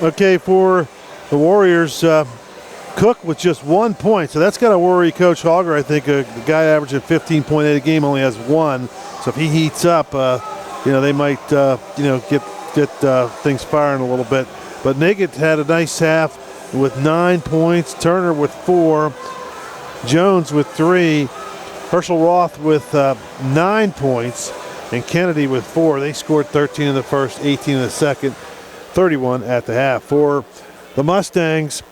Okay, for the Warriors, Cook with just 1 point. So that's got to worry Coach Hogger. I think the guy averaging 15.8 a game only has 1. So if he heats up, they might, get things firing a little bit. But Niggett had a nice half with 9 points. Turner with 4. Jones with 3. Herschel Roth with 9 points. And Kennedy with 4. They scored 13 in the first, 18 in the second, 31 at the half. For the Mustangs,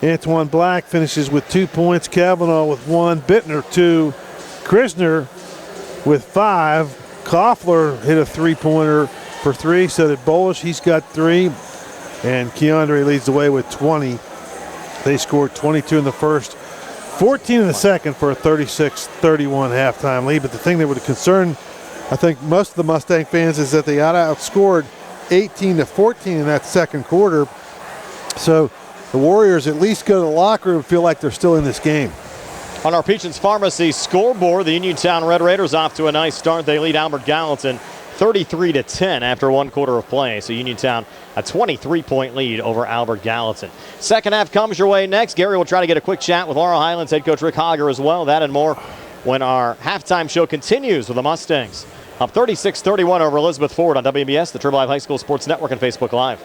Antoine Black finishes with 2 points. Kavanaugh with 1. Bittner 2. Krisner with 5. Koffler hit a 3-pointer for 3. So did Bolish. He's got 3. And Keandre leads the way with 20. They scored 22 in the first, 14 in the second for a 36-31 halftime lead. But the thing that would concern, I think, most of the Mustang fans is that they outscored 18-14 in that second quarter. So the Warriors at least go to the locker room and feel like they're still in this game. On our Peachins Pharmacy scoreboard, the Uniontown Red Raiders off to a nice start. They lead Albert Gallatin 33-10 after 1 quarter of play. So Uniontown a 23-point lead over Albert Gallatin. Second half comes your way next. Gary will try to get a quick chat with Laurel Highlands head coach Rick Hogger as well. That and more when our halftime show continues with the Mustangs up 36-31 over Elizabeth Ford on WBS, the Triple Live High School Sports Network, and Facebook Live.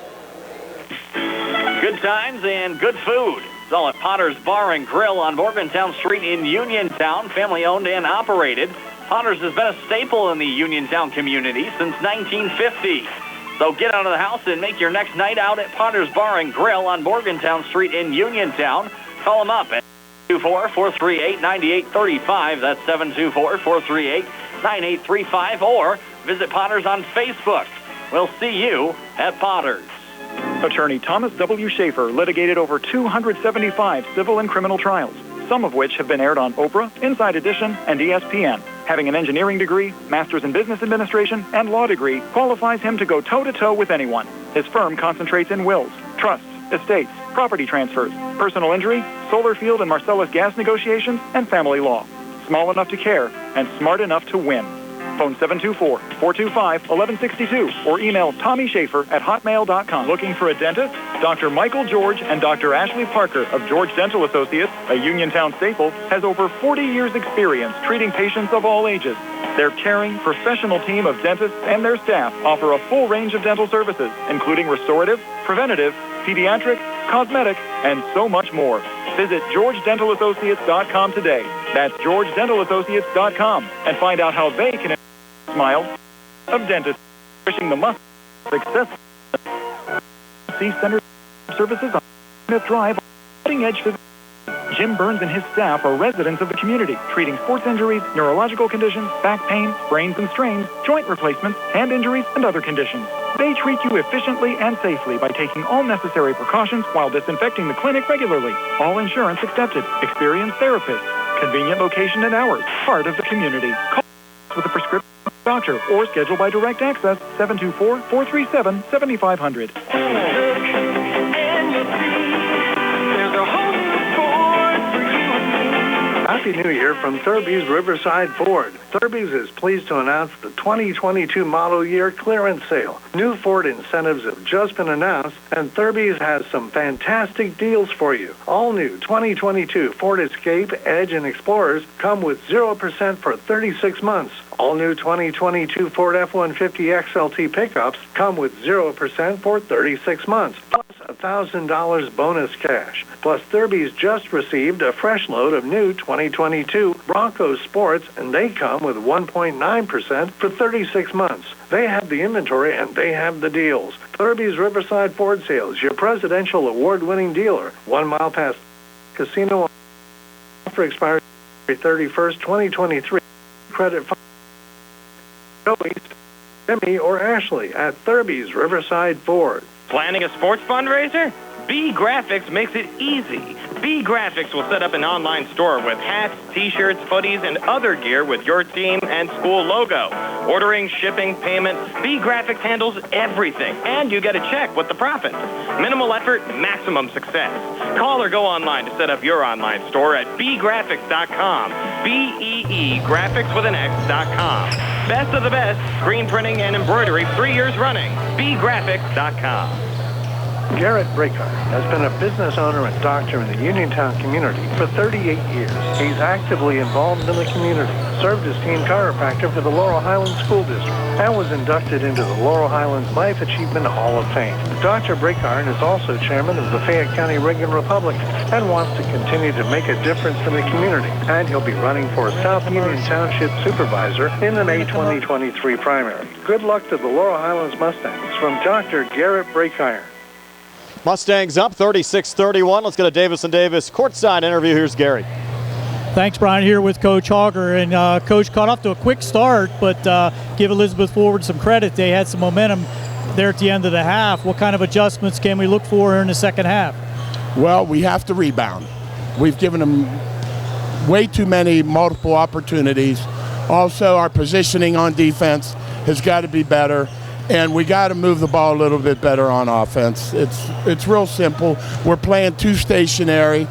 Good times and good food. It's all at Potter's Bar and Grill on Morgantown Street in Uniontown, family owned and operated. Potter's has been a staple in the Uniontown community since 1950. So get out of the house and make your next night out at Potter's Bar and Grill on Morgantown Street in Uniontown. Call them up at 724-438-9835. That's 724-438-9835. Or visit Potter's on Facebook. We'll see you at Potter's. Attorney Thomas W. Schaefer litigated over 275 civil and criminal trials, some of which have been aired on Oprah, Inside Edition, and ESPN. Having an engineering degree, master's in business administration, and law degree qualifies him to go toe-to-toe with anyone. His firm concentrates in wills, trusts, estates, property transfers, personal injury, solar field and Marcellus gas negotiations, and family law. Small enough to care and smart enough to win. Phone 724-425-1162 or email TommySchaefer@hotmail.com. Looking for a dentist? Dr. Michael George and Dr. Ashley Parker of George Dental Associates, a Uniontown staple, has over 40 years' experience treating patients of all ages. Their caring, professional team of dentists and their staff offer a full range of dental services, including restorative, preventative, pediatric, cosmetic, and so much more. Visit GeorgeDentalAssociates.com today. That's GeorgeDentalAssociates.com and find out how they can smile of dentists wishing the must success. See Center Services on Smith Drive, cutting edge physical. Jim Burns and his staff are residents of the community, treating sports injuries, neurological conditions, back pain, sprains and strains, joint replacements, hand injuries, and other conditions. They treat you efficiently and safely by taking all necessary precautions while disinfecting the clinic regularly. All insurance accepted. Experienced therapists. Convenient location and hours. Part of the community. Call with a prescription doctor or schedule by direct access 724-437-7500. Happy New Year from Thurby's Riverside Ford. Thurby's is pleased to announce the 2022 model year clearance sale. New Ford incentives have just been announced, and Thurby's has some fantastic deals for you. All new 2022 Ford Escape, Edge, and Explorers come with 0% for 36 months. All new 2022 Ford F-150 XLT pickups come with 0% for 36 months, plus $1,000 bonus cash. Plus, Thurby's just received a fresh load of new 2022 Bronco Sports, and they come with 1.9% for 36 months. They have the inventory, and they have the deals. Thurby's Riverside Ford Sales, your presidential award-winning dealer. 1 mile past Casino. Offer expires February 31st, 2023. Credit Joey, Jimmy, or Ashley at Thurby's Riverside Ford. Planning a sports fundraiser? B Graphix makes it easy. B Graphix will set up an online store with hats, t-shirts, hoodies, and other gear with your team and school logo. Ordering, shipping, payment, B Graphix handles everything, and you get a check with the profits. Minimal effort, maximum success. Call or go online to set up your online store at bgraphix.com. B-E-E, graphics with an X.com. Best of the best, screen printing and embroidery 3 years running. bgraphix.com. Garrett Breaker has been a business owner and doctor in the Uniontown community for 38 years. He's actively involved in the community, served as team chiropractor for the Laurel Highlands School District, and was inducted into the Laurel Highlands Life Achievement Hall of Fame. Dr. Breaker is also chairman of the Fayette County Reagan Republican and wants to continue to make a difference in the community, and he'll be running for South Union Township Supervisor in the May 2023 primary. Good luck to the Laurel Highlands Mustangs from Dr. Garrett Breaker. Mustangs up 36-31. Let's get a Davis & Davis courtside interview. Here's Gary. Thanks, Brian, here with Coach Hogger. And Coach caught off to a quick start, but give Elizabeth Forward some credit. They had some momentum there at the end of the half. What kind of adjustments can we look for in the second half? Well, we have to rebound. We've given them way too many multiple opportunities. Also, our positioning on defense has got to be better. And we got to move the ball a little bit better on offense. It's real simple. We're playing too stationary,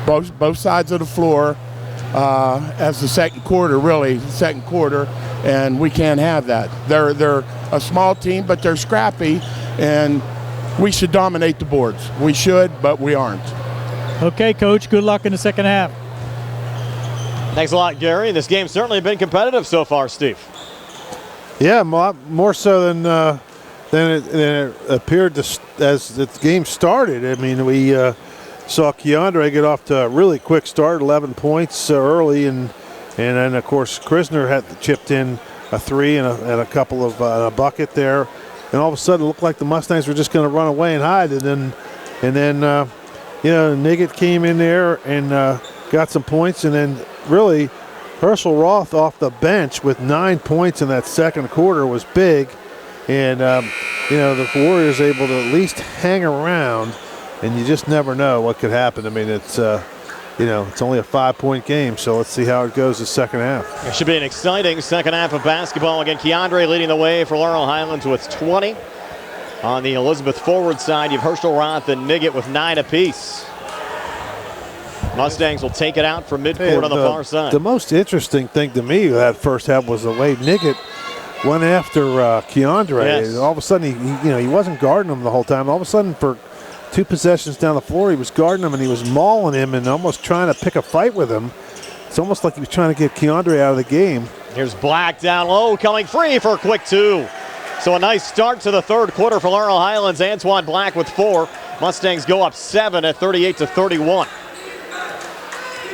both sides of the floor, as the second quarter, and we can't have that. They're a small team, but they're scrappy, and we should dominate the boards. We should, but we aren't. Okay, Coach. Good luck in the second half. Thanks a lot, Gary. This game's certainly been competitive so far, Steve. Yeah, more so than it appeared as the game started. I mean, we saw Keandre get off to a really quick start, 11 points early, and then of course Krisner had chipped in a three and a couple of a bucket there, and all of a sudden it looked like the Mustangs were just going to run away and hide, and then Niggett came in there and got some points, and then really Herschel Roth off the bench with 9 points in that second quarter was big. And, the Warriors able to at least hang around, and you just never know what could happen. I mean, it's only a 5-point game, so let's see how it goes the second half. It should be an exciting second half of basketball. Again, Keandre leading the way for Laurel Highlands with 20. On the Elizabeth Forward side, you have Herschel Roth and Niggett with 9 apiece. Mustangs will take it out from midcourt on the far side. The most interesting thing to me that first half was the way Niggett went after Keandre. Yes. All of a sudden, he wasn't guarding him the whole time. All of a sudden, for 2 possessions down the floor, he was guarding him and he was mauling him and almost trying to pick a fight with him. It's almost like he was trying to get Keandre out of the game. Here's Black down low, coming free for a quick 2. So a nice start to the third quarter for Laurel Highlands. Antoine Black with 4. Mustangs go up 7 at 38-31.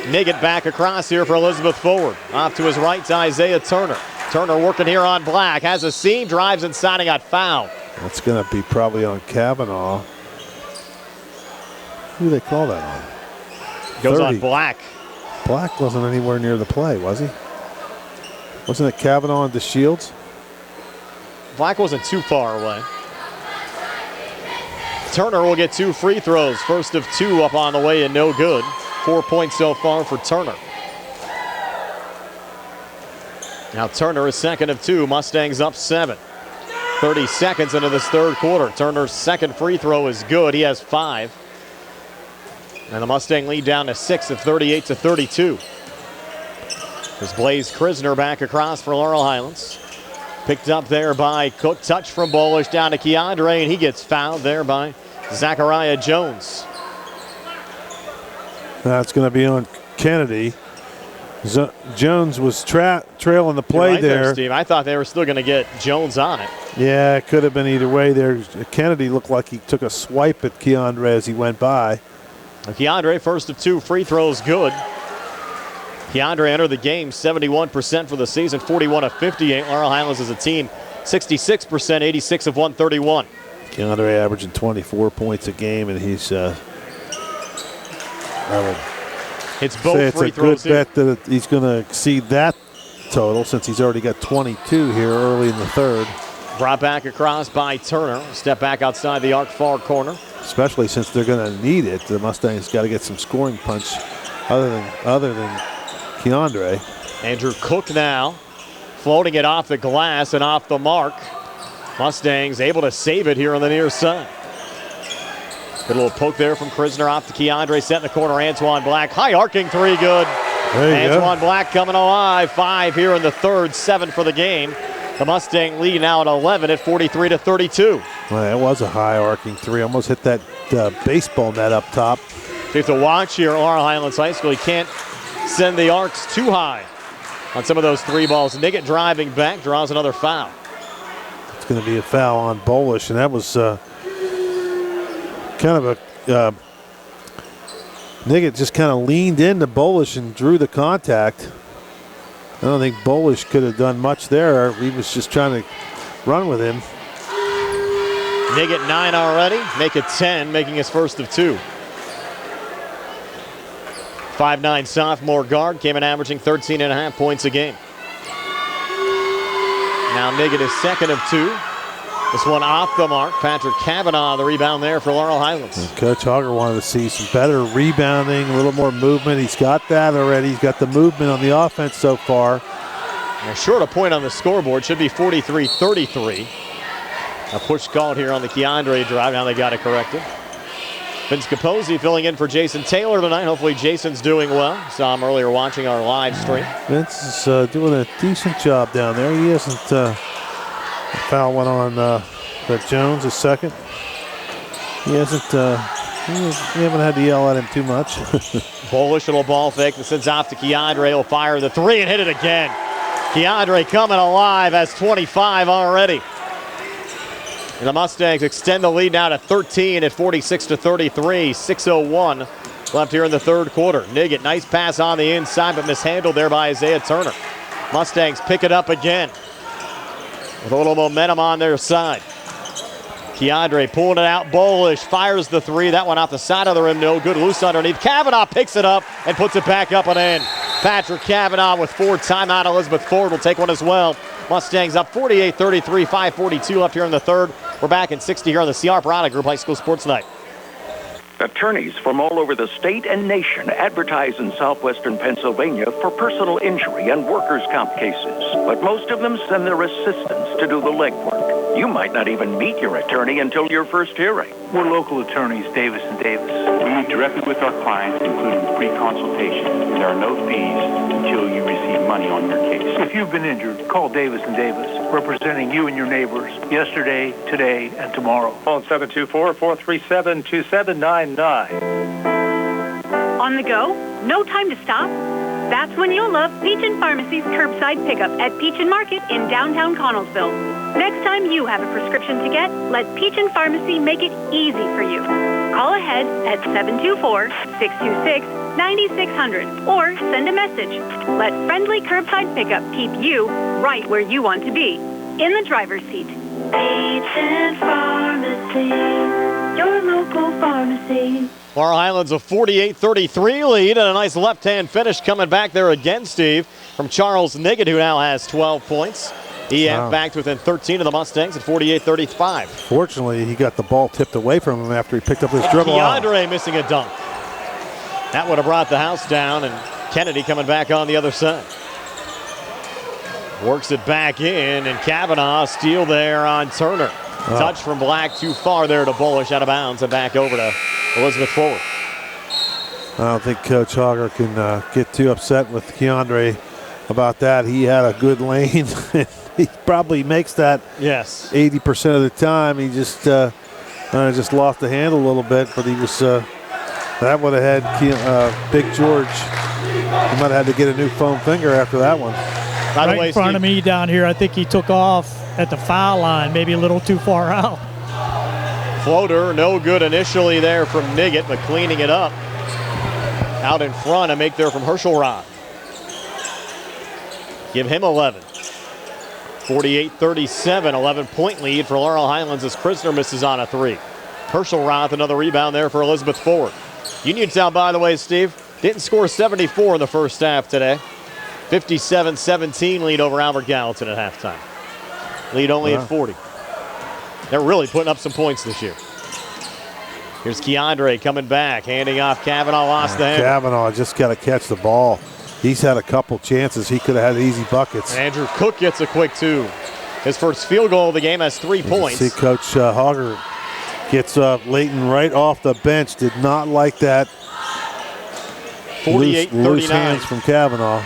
Niggett back across here for Elizabeth Forward. Off to his right to Isaiah Turner. Turner working here on Black. Has a seam, drives inside and got fouled. That's going to be probably on Kavanaugh. Who do they call that on? Goes 30. On Black. Black wasn't anywhere near the play, was he? Wasn't it Kavanaugh and DeShields? Black wasn't too far away. Turner will get 2 free throws. First of 2 up on the way and no good. 4 points so far for Turner. Now Turner is second of 2. Mustangs up 7. 30 seconds into this third quarter. Turner's second free throw is good. He has 5. And the Mustang lead down to 6 of 38-32. There's Blaze Krisner back across for Laurel Highlands. Picked up there by Cook. Touch from Bolish down to Keandre, and he gets fouled there by Zachariah Jones. That's going to be on Kennedy. Jones was trailing the play right there. Steve. I thought they were still going to get Jones on it. Yeah, it could have been either way there. Kennedy looked like he took a swipe at Keandre as he went by. Keandre, first of 2 free throws, good. Keandre entered the game 71% for the season, 41 of 58. Laurel Highlands as a team, 66%, 86 of 131. Keandre averaging 24 points a game, and he's it's both free throws. It's a good bet that he's going to exceed that total since he's already got 22 here early in the third. Brought back across by Turner. Step back outside the arc far corner. Especially since they're going to need it. The Mustangs got to get some scoring punch other than Keandre. Andrew Cook now floating it off the glass and off the mark. Mustangs able to save it here on the near side. Good little poke there from Krisner off to Keandre. Set in the corner, Antoine Black. High arcing three, good. Antoine Black coming alive. 5 here in the third, 7 for the game. The Mustang lead now at 11 at 43-32. Well, that was a high arcing three. Almost hit that baseball net up top. You have to watch here, Laurel Highlands High School. You can't send the arcs too high on some of those 3 balls. Niggett driving back, draws another foul. It's going to be a foul on Bolish, and that was kind of a Niggett just kind of leaned into Bolish and drew the contact. I don't think Bolish could have done much there. He was just trying to run with him. Niggett 9 already, make it 10, making his first of 2. 5'9" sophomore guard came in averaging 13.5 points a game. Now Niggett is second of 2. This one off the mark. Patrick Kavanaugh, the rebound there for Laurel Highlands. And Coach Hogger wanted to see some better rebounding, a little more movement. He's got that already. He's got the movement on the offense so far. They're short a point on the scoreboard. Should be 43-33. A push called here on the Keandre drive. Now they got it corrected. Vince Capozzi filling in for Jason Taylor tonight. Hopefully Jason's doing well. Saw him earlier watching our live stream. Vince is doing a decent job down there. He hasn't... The foul went on Jones, his second. He hasn't. We haven't had to yell at him too much. Bullish little ball fake that sends off to Keandre. He'll fire the 3 and hit it again. Keandre coming alive, has 25 already. And the Mustangs extend the lead now to 13 at 46-33. 6:01 left here in the third quarter. Niggett, nice pass on the inside, but mishandled there by Isaiah Turner. Mustangs pick it up again with a little momentum on their side. Keandre pulling it out. Bolish fires the 3. That one off the side of the rim. No good. Loose underneath. Kavanaugh picks it up and puts it back up and in. Patrick Kavanaugh with 4. Timeout. Elizabeth Ford will take one as well. Mustangs up 48-33. 5:42 left here in the third. We're back in 60 here on the CR Product Group High School Sports Night. Attorneys from all over the state and nation advertise in southwestern Pennsylvania for personal injury and workers' comp cases. But most of them send their assistants to do the legwork. You might not even meet your attorney until your first hearing. We're local attorneys, Davis & Davis. We meet directly with our clients, including free consultation, and there are no fees until you receive money on your case. If you've been injured, call Davis & Davis, representing you and your neighbors yesterday, today, and tomorrow. Phone 724-437-2799. On the go? No time to stop? That's when you'll love Peach & Pharmacy's curbside pickup at Peach & Market in downtown Connellsville. Next time you have a prescription to get, let Peach & Pharmacy make it easy for you. Call ahead at 724-626-9600 or send a message. Let friendly curbside pickup keep you right where you want to be, in the driver's seat. Peach & Pharmacy, your local pharmacy. Laurel Highlands a 48-33 lead and a nice left-hand finish coming back there again, Steve, from Charles Niggett, who now has 12 points. EF back to within 13 of the Mustangs at 48-35. Fortunately, he got the ball tipped away from him after he picked up his dribble. Keandre missing a dunk. That would have brought the house down, and Kennedy coming back on the other side. Works it back in, and Kavanaugh steal there on Turner. Touch from Black too far there to Bullish, out of bounds, and back over to Elizabeth Ford. I don't think Coach Hogger can get too upset with Keandre about that. He had a good lane. He probably makes that 80% of the time. He just lost the handle a little bit, but he was that would have had Big George. He might have had to get a new foam finger after that one. Right in front of me down here, I think he took off at the foul line, maybe a little too far out. Floater, no good initially there from Niggett, but cleaning it up. Out in front, a make there from Herschelroth. Give him 11. 48-37, 11-point lead for Laurel Highlands as Krisner misses on a three. Herschelroth, another rebound there for Elizabeth Ford. Uniontown, by the way, Steve, didn't score 74 in the first half today. 57-17 lead over Albert Gallatin at halftime. Lead only at 40. They're really putting up some points this year. Here's Keandre coming back, handing off. Kavanaugh lost the handle. Kavanaugh just got to catch the ball. He's had a couple chances. He could have had easy buckets. And Andrew Cook gets a quick two. His first field goal of the game has 3 points. See Coach Hogger gets Leighton right off the bench. Did not like that 48-39. loose hands from Kavanaugh.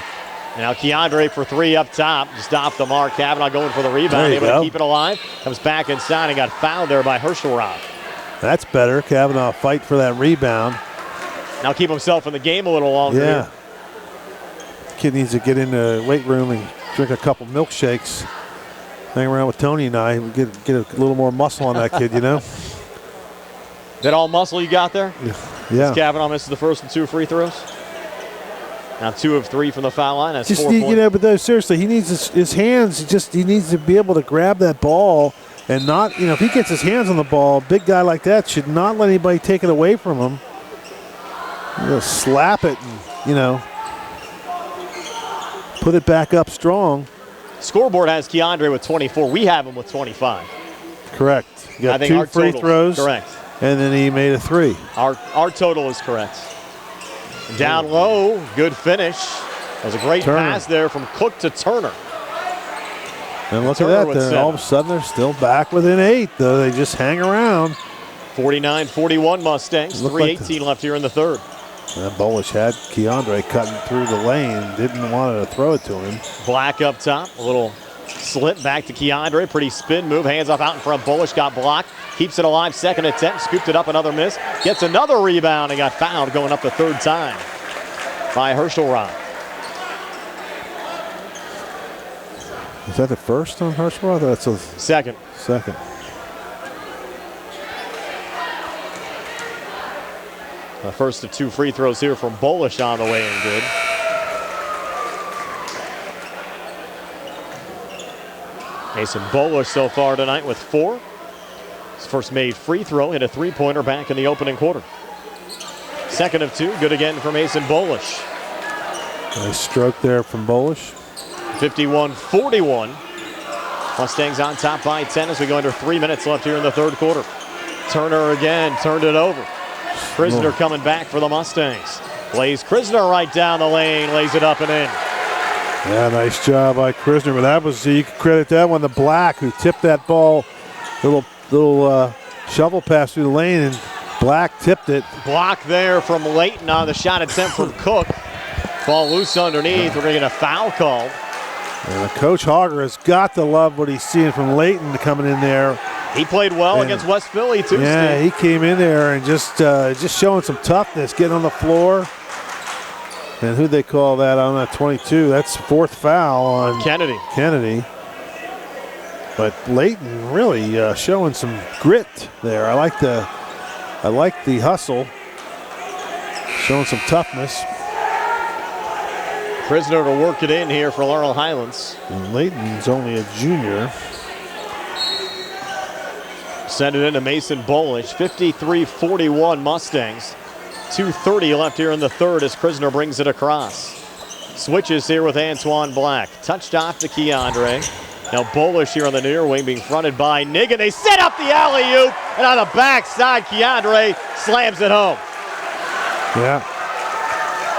Now Keandre for 3 up top. Just off the mark. Kavanaugh going for the rebound. Able to keep it alive. Comes back inside and got fouled there by Herschelroth. That's better. Kavanaugh fight for that rebound. Now keep himself in the game a little longer. Yeah. Here. Kid needs to get in the weight room and drink a couple milkshakes. Hang around with Tony and I. Get a little more muscle on that kid, you know? That all muscle you got there? Yeah. Kavanaugh misses the first of 2 free throws. Now 2 of 3 from the foul line. That's just 4 points. You know, but though, seriously, he needs his hands. He needs to be able to grab that ball and not, if he gets his hands on the ball, a big guy like that should not let anybody take it away from him. Just slap it and, put it back up strong. Scoreboard has Keandre with 24. We have him with 25. Correct. You got I think 2 our free throws. Correct. And then he made a 3. Our total is correct. Down low, good finish. That was a great pass there from Cook to Turner. And look Turner at that. All of a sudden, they're still back within 8, though. They just hang around. 49-41 Mustangs. 3:18 left here in the third. That Bolish had Keandre cutting through the lane. Didn't want to throw it to him. Black up top. A little slip back to Keandre. Pretty spin move. Hands off out in front. Bolish got blocked. Keeps it alive. Second attempt. Scooped it up. Another miss. Gets another rebound and got fouled going up the third time by Herschelroth. Is that the first on Herschelroth? That's a second. Second. The first of 2 free throws here from Bolish on the way in good. Mason Bolish so far tonight with 4. His first made free throw, hit a 3-pointer back in the opening quarter. Second of 2, good again for Mason Bolish. Nice stroke there from Bolish. 51-41. Mustangs on top by 10 as we go under 3 minutes left here in the third quarter. Turner again, turned it over. Krisner coming back for the Mustangs. Lays Krisner right down the lane, lays it up and in. Yeah, nice job by Krisner. But that was, you can credit that one to Black, who tipped that ball, little shovel pass through the lane, and Black tipped it. Block there from Leighton on the shot attempt from Cook. Ball loose underneath. We're going to get a foul called. And Coach Hogger has got to love what he's seeing from Leighton coming in there. He played well against West Philly too. Yeah, Steve. he came in there and just showing some toughness, getting on the floor. And who'd they call that on that 22? That's 4th foul on Kennedy. But Leighton really showing some grit there. I like the hustle, showing some toughness. Krisner to work it in here for Laurel Highlands. And Leighton's only a junior. Send it into Mason Bolish. 53-41 Mustangs. 2:30 left here in the third as Krisner brings it across. Switches here with Antoine Black. Touched off to Keandre. Now Bolish here on the near wing being fronted by Niggett. They set up the alley-oop, and on the backside, Keandre slams it home. Yeah.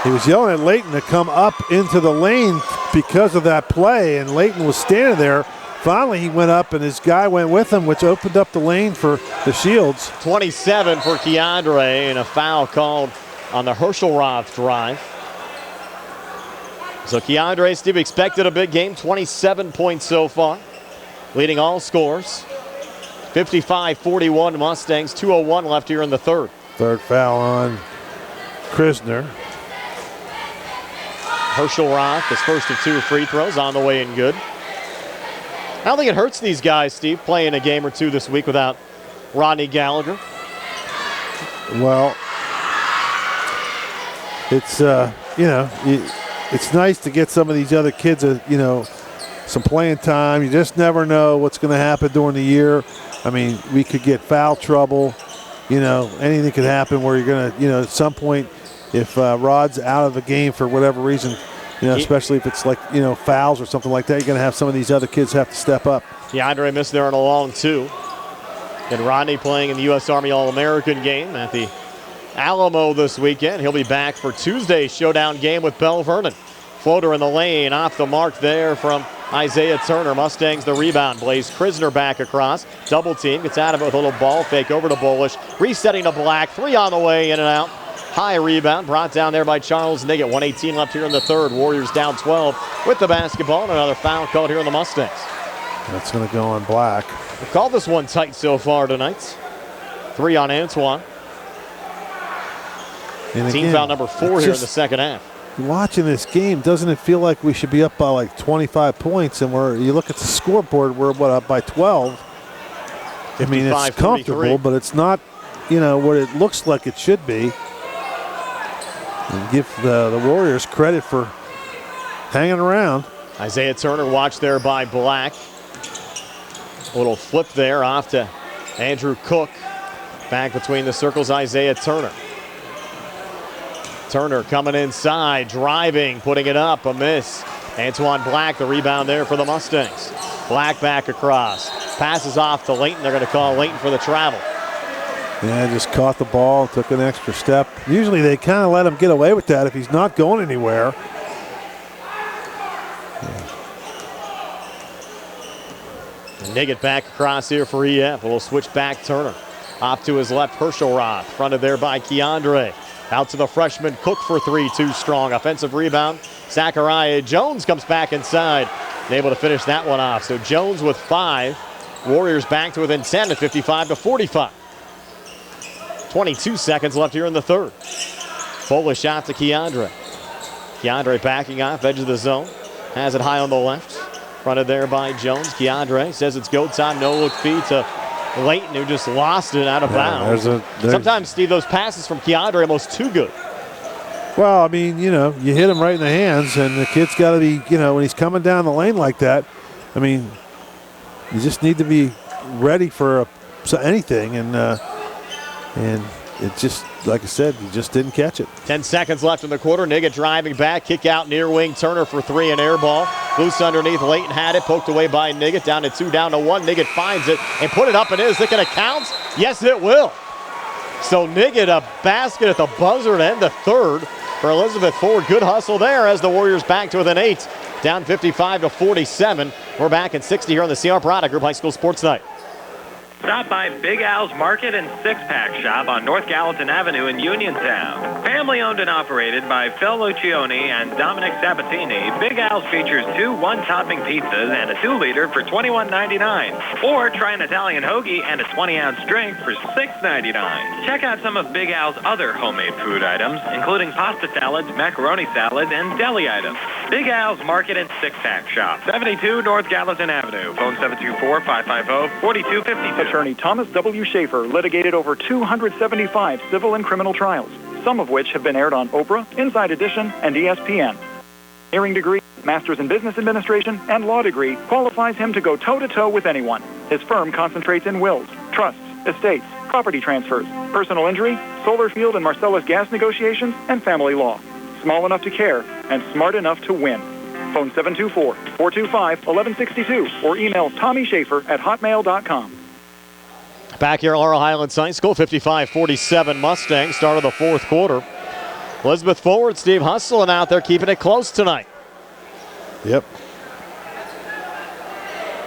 He was yelling at Leighton to come up into the lane because of that play, and Leighton was standing there. Finally, he went up, and his guy went with him, which opened up the lane for the Shields. 27 for Keandre, and a foul called on the Herschelroth drive. So Keandre, Steve, expected a big game, 27 points so far, leading all scores. 55-41 Mustangs, 2:01 left here in the third. Third foul on Krisner. Herschel Roth, his first of 2 free throws, on the way and good. I don't think it hurts these guys, Steve, playing a game or two this week without Rodney Gallagher. Well, it's, it's nice to get some of these other kids, some playing time. You just never know what's going to happen during the year. I mean, we could get foul trouble. Anything could happen where you're going to, at some point, if Rod's out of the game for whatever reason, especially if it's like, fouls or something like that, you're going to have some of these other kids have to step up. Keandre missed there on a long 2. And Rodney playing in the U.S. Army All-American game at the Alamo this weekend. He'll be back for Tuesday's showdown game with Bell Vernon. Floater in the lane, off the mark there from Isaiah Turner. Mustangs the rebound. Blaze Krisner back across. Double team, gets out of it with a little ball fake over to Bullish. Resetting to Black, 3 on the way, in and out. High rebound, brought down there by Charles Niggett. 1:18 left here in the third. Warriors down 12 with the basketball, and another foul called here on the Mustangs. That's going to go on Black. We've called this one tight so far tonight. 3 on Antoine. And team again, foul number 4 here in the second half. Watching this game, doesn't it feel like we should be up by like 25 points? And you look at the scoreboard, we're up by 12. I mean, it's comfortable, but it's not, what it looks like it should be. And give the Warriors credit for hanging around. Isaiah Turner watched there by Black. A little flip there off to Andrew Cook. Back between the circles, Isaiah Turner. Turner coming inside, driving, putting it up, a miss. Antoine Black, the rebound there for the Mustangs. Black back across. Passes off to Layton. They're going to call Layton for the travel. Yeah, just caught the ball, took an extra step. Usually they kind of let him get away with that if he's not going anywhere. Niggett back across here for EF. A little switch back Turner. Off to his left, Herschel Roth. Fronted there by Keandre. Out to the freshman, Cook for 3, too strong. Offensive rebound. Zachariah Jones comes back inside. And able to finish that one off. So Jones with 5. Warriors back to within 10 at 55-45. 22 seconds left here in the third. Fuller shot to Keandre. Keandre backing off, edge of the zone. Has it high on the left. Fronted there by Jones. Keandre says it's go time. No look feed to Layton, who just lost it out of bounds. Sometimes, Steve, those passes from Keandre are almost too good. Well, I mean, you hit him right in the hands, and the kid's got to be, when he's coming down the lane like that, I mean, you just need to be ready for anything, and it just, like I said, you just didn't catch it. 10 seconds left in the quarter. Niggett driving back, kick out near wing. Turner for 3, an air ball. Loose underneath. Layton had it, poked away by Niggett. Down to 2, down to 1. Niggett finds it and put it up and in. Is it going to count? Yes, it will. So Niggett, a basket at the buzzer to end the third for Elizabeth Ford. Good hustle there as the Warriors back to within 8. Down 55-47. We're back at 60 here on the CR Product Group High School Sports Night. Stop by Big Al's Market and Six-Pack Shop on North Gallatin Avenue in Uniontown. Family owned and operated by Phil Lucioni and Dominic Sabatini, Big Al's features 2 one-topping pizzas and a 2-liter for $21.99. Or try an Italian hoagie and a 20-ounce drink for $6.99. Check out some of Big Al's other homemade food items, including pasta salads, macaroni salads, and deli items. Big Al's Market and Six-Pack Shop, 72 North Gallatin Avenue. Phone 724-550-4252. Attorney Thomas W. Schaefer litigated over 275 civil and criminal trials, some of which have been aired on Oprah, Inside Edition, and ESPN. Engineering degree, Master's in Business Administration, and law degree qualifies him to go toe-to-toe with anyone. His firm concentrates in wills, trusts, estates, property transfers, personal injury, solar field and Marcellus gas negotiations, and family law. Small enough to care and smart enough to win. Phone 724-425-1162 or email TommySchaefer@hotmail.com. Back here at Laurel Highlands High School, 55-47 Mustangs, start of the fourth quarter. Elizabeth Forward, Steve hustling out there, keeping it close tonight. Yep.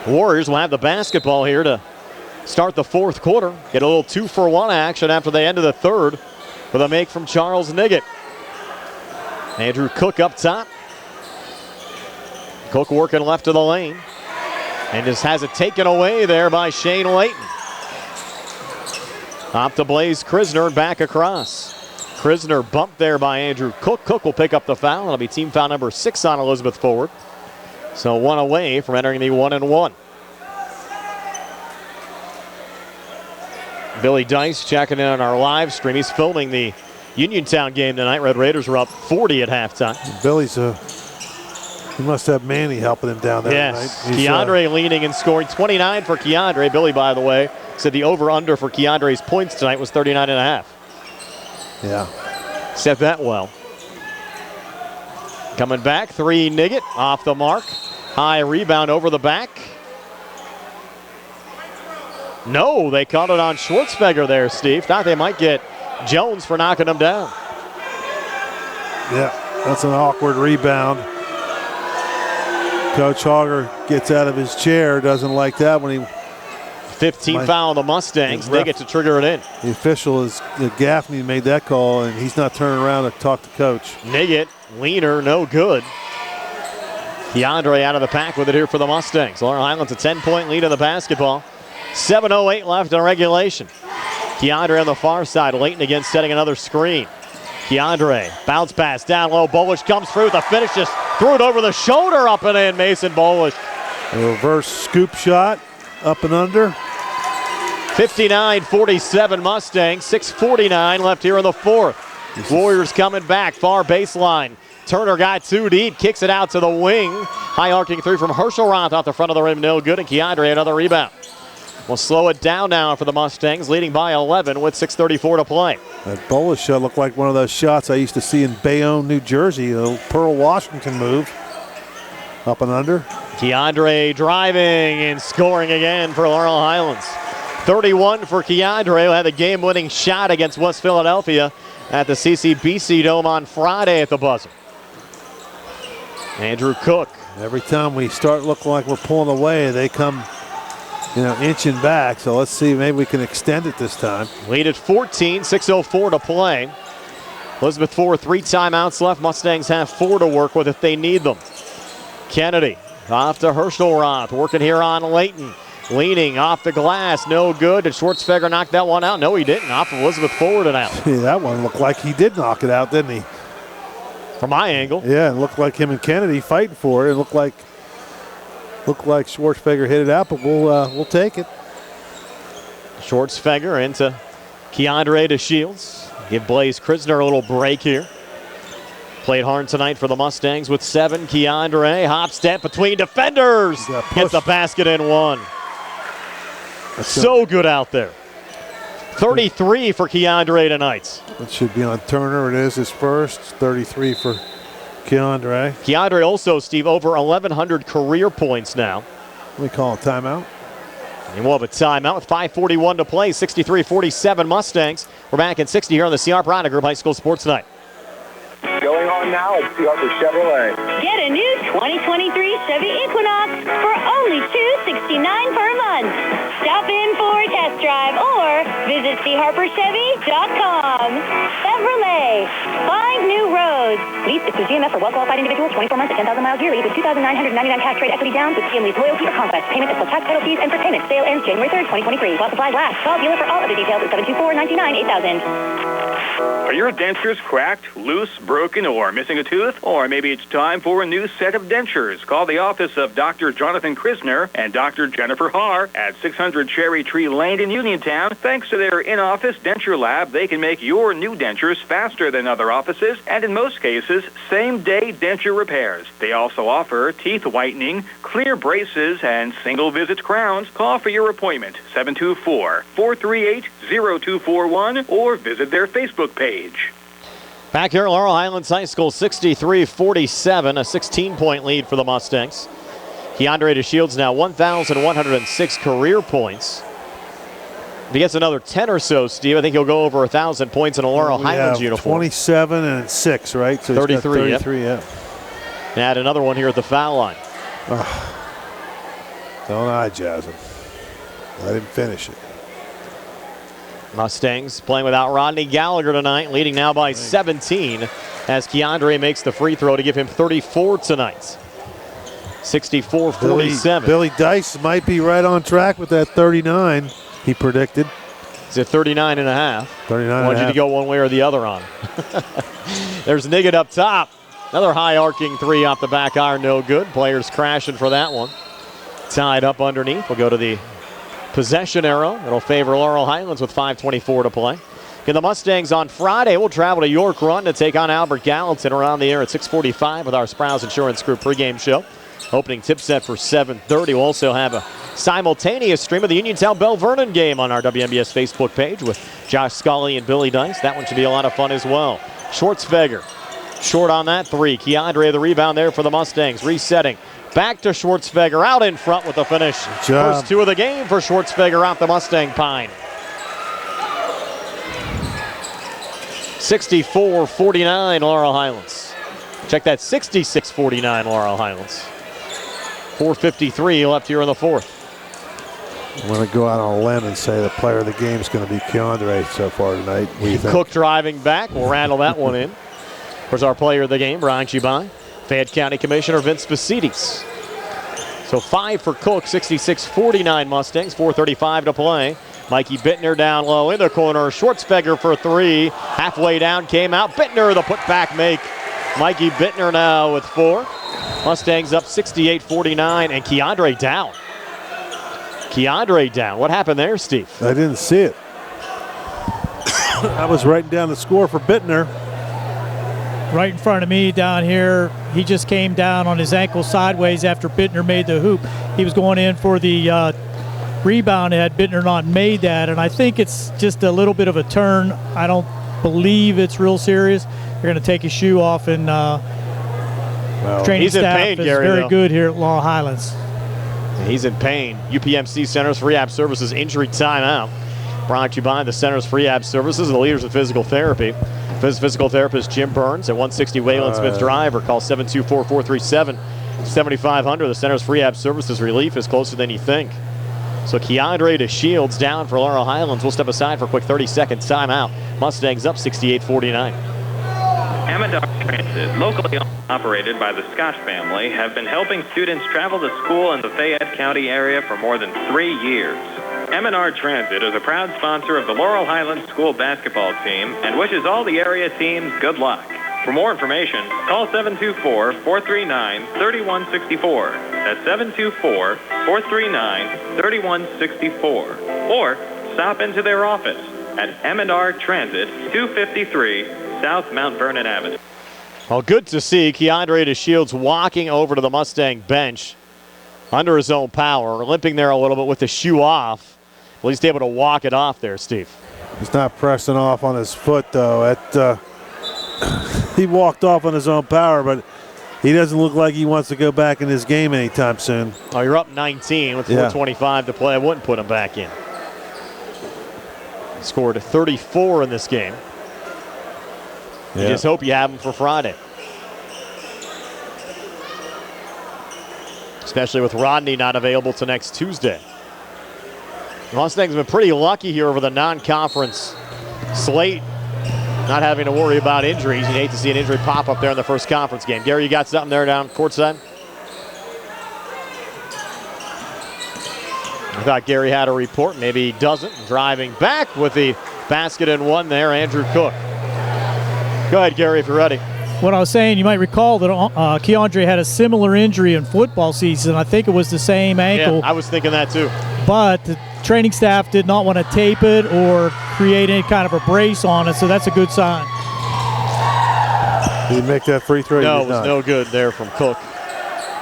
Warriors will have the basketball here to start the fourth quarter. Get a little 2-for-1 action after the end of the third with a make from Charles Niggett. Andrew Cook up top. Cook working left of the lane. And just has it taken away there by Shane Layton. Off to Blaze Krisner and back across. Krisner bumped there by Andrew Cook. Cook will pick up the foul. It'll be team foul number 6 on Elizabeth forward. So 1 away from entering the 1-and-1. Billy Dice checking in on our live stream. He's filming the Uniontown game tonight. Red Raiders are up 40 at halftime. Billy's he must have Manny helping him down there yes. tonight. Keandre leading and scoring. 29 for Keandre. Billy, by the way, said the over-under for Keandre's points tonight was 39.5. Yeah. Set that well. Coming back, 3 Niggett off the mark. High rebound over the back. No, they caught it on Schwartzfeger there, Steve. Thought they might get Jones for knocking him down. Yeah, that's an awkward rebound. Coach Hogger gets out of his chair, doesn't like that when he... 15 foul on the Mustangs. They get to trigger it in. The official is Gaffney made that call, and he's not turning around to talk to coach. Niggett, leaner, no good. Keandre out of the pack with it here for the Mustangs. Laurel Highlands a 10-point lead in the basketball. 7:08 left in regulation. Keandre on the far side. Layton again setting another screen. Keandre, bounce pass down low. Bolish comes through with a finish. Just threw it over the shoulder, up and in. Mason Bolish. A reverse scoop shot, up and under. 59-47 Mustangs. 6:49 left here in the fourth. Warriors coming back. Far baseline. Turner got 2 deep. Kicks it out to the wing. High arcing three from Herschelroth off the front of the rim. No good. And Keandre another rebound. We'll slow it down now for the Mustangs, leading by 11 with 6:34 to play. That Bolish shot looked like one of those shots I used to see in Bayonne, New Jersey. The Pearl Washington move. Up and under. Keandre driving and scoring again for Laurel Highlands. 31 for Keandre, who had the game-winning shot against West Philadelphia at the CCBC Dome on Friday at the buzzer. Andrew Cook. Every time we start looking like we're pulling away, they come, inching back. So let's see, maybe we can extend it this time. Lead at 14, 6:04 to play. Elizabeth Forward, 3 timeouts left. Mustangs have 4 to work with if they need them. Kennedy off to Herschelroth, working here on Layton. Leaning off the glass, no good. Did Schwartzfeger knock that one out? No, he didn't. Off of Elizabeth Forward and out. Yeah, that one looked like he did knock it out, didn't he? From my angle. Yeah, it looked like him and Kennedy fighting for it. It looked like Schwartzfeger hit it out, but we'll take it. Schwartzfeger into Keandre to Shields. Give Blaze Krisner a little break here. Played hard tonight for the Mustangs with 7. Keandre, hop step between defenders. Gets the basket in 1. So good out there. 33 for Keandre tonight. It should be on Turner. It is his first. 33 for Keandre. Keandre also, Steve, over 1,100 career points now. We call a timeout. And we'll have a timeout with 5:41 to play. 63-47 Mustangs. We're back in 60 here on the C.R. Prada Group High School Sports Tonight. Going on now at C. Harper Chevrolet. Get a new 2023 Chevy Equinox for only $269 per month. Stop in for a test drive or visit CHarperChevy.com. Chevrolet, find new roads. Lease through GMF for well-qualified individuals, 24 months at 10,000 miles yearly with $2,999 tax rate equity down with GM Lease loyalty or conquest. Payment until tax title fees and for payment. Sale ends January 3rd, 2023. While supplies last. Call dealer for all other details at 724-99-8000. Are your dentures cracked, loose, broken, or missing a tooth? Or maybe it's time for a new set of dentures. Call the office of Dr. Jonathan Krisner and Dr. Jennifer Haar at 600 Cherry Tree Lane in Uniontown. Thanks to their in-office denture lab, they can make your new dentures faster than other offices, and in most cases, same-day denture repairs. They also offer teeth whitening, clear braces, and single-visit crowns. Call for your appointment, 724-438-0241, or visit their Facebook page. Back here at Laurel Highlands High School, 63-47, a 16-point lead for the Mustangs. Keandre to Shields now 1,106 career points. If he gets another 10 or so, Steve, I think he'll go over 1,000 points in a Laurel Highlands uniform. 27 and 6, right? So 33, he's got 33, yep. Add another one here at the foul line. Don't I, Jasmine. Let him finish it. Mustangs playing without Rodney Gallagher tonight, leading now by 17 as Keandre makes the free throw to give him 34 tonight. 64-47. Billy Dice might be right on track with that 39 he predicted. He's at 39 and a half. 39 I want you to go one way or the other on. There's Niggett up top. Another high arcing three off the back iron, no good. Players crashing for that one. Tied up underneath. We'll go to the possession arrow. It'll favor Laurel Highlands with 5:24 to play. And the Mustangs on Friday will travel to York Run to take on Albert Gallatin around the air at 6:45 with our Sprouse Insurance Group pregame show. Opening tip set for 7:30. We'll also have a simultaneous stream of the Uniontown Bell Vernon game on our WNBS Facebook page with Josh Scully and Billy Dice. That one should be a lot of fun as well. Schwartzfeger short on that three. Keandre the rebound there for the Mustangs. Resetting. Back to Schwartzfeger out in front with the finish. First two of the game for Schwartzfeger out the Mustang Pine. 64-49 Laurel Highlands. Check that, 66-49 Laurel Highlands. 4:53 left here in the fourth. I'm going to go out on a limb and say the player of the game is going to be Keandre so far tonight. What do you think? Cook driving back. We'll rattle that one in. Of course, our player of the game, Brian Chibai. Fayette County Commissioner Vince Spasides. So 5 for Cook, 66-49 Mustangs, 4:35 to play. Mikey Bittner down low in the corner. Schwartzfeger for three. Halfway down, came out. Bittner, the putback make. Mikey Bittner now with 4. Mustangs up 68-49, and Keandre down. Keandre down. What happened there, Steve? I didn't see it. I was writing down the score for Bittner. Right in front of me down here, he just came down on his ankle sideways after Bittner made the hoop. He was going in for the rebound had Bittner not made that, and I think it's just a little bit of a turn. I don't believe it's real serious. They're going to take his shoe off, and training he's staff in pain, is Gary, very though. good here at Laurel Highlands. He's in pain. UPMC Centers for Rehab Services injury timeout. Brought to you by the Centers for Rehab Services, the leaders of physical therapy. Physical therapist Jim Burns at 160 Wayland Smith Drive, or call 724-437-7500. The Centers for Rehab Services relief is closer than you think. So Keandre to Shields down for Laurel Highlands. We'll step aside for a quick 30-second timeout. Mustangs up 68-49. Amador Transit, locally operated by the Scott family, have been helping students travel to school in the Fayette County area for more than 3 years. M&R Transit is a proud sponsor of the Laurel Highlands school basketball team and wishes all the area teams good luck. For more information, call 724-439-3164. That's 724-439-3164. Or stop into their office at M&R Transit, 253 South Mount Vernon Avenue. Well, good to see Keandre DeShields walking over to the Mustang bench under his own power, limping there a little bit with the shoe off. At least able to walk it off there, Steve. He's not pressing off on his foot, though. He walked off on his own power, but he doesn't look like he wants to go back in his game anytime soon. Oh, you're up 19 with 4:25 to play. I wouldn't put him back in. Scored 34 in this game. You just hope you have him for Friday. Especially with Rodney not available till next Tuesday. The Mustangs have been pretty lucky here over the non-conference slate, not having to worry about injuries. You'd hate to see an injury pop up there in the first conference game. Gary, you got something there down courtside? I thought Gary had a report. Maybe he doesn't. Driving back with the basket and one there, Andrew Cook. Go ahead, Gary, if you're ready. What I was saying, you might recall that Keandre had a similar injury in football season. I think it was the same ankle. Yeah, I was thinking that too. But the training staff did not want to tape it or create any kind of a brace on it, so that's a good sign. Did he make that free throw? No, it was no good there from Cook.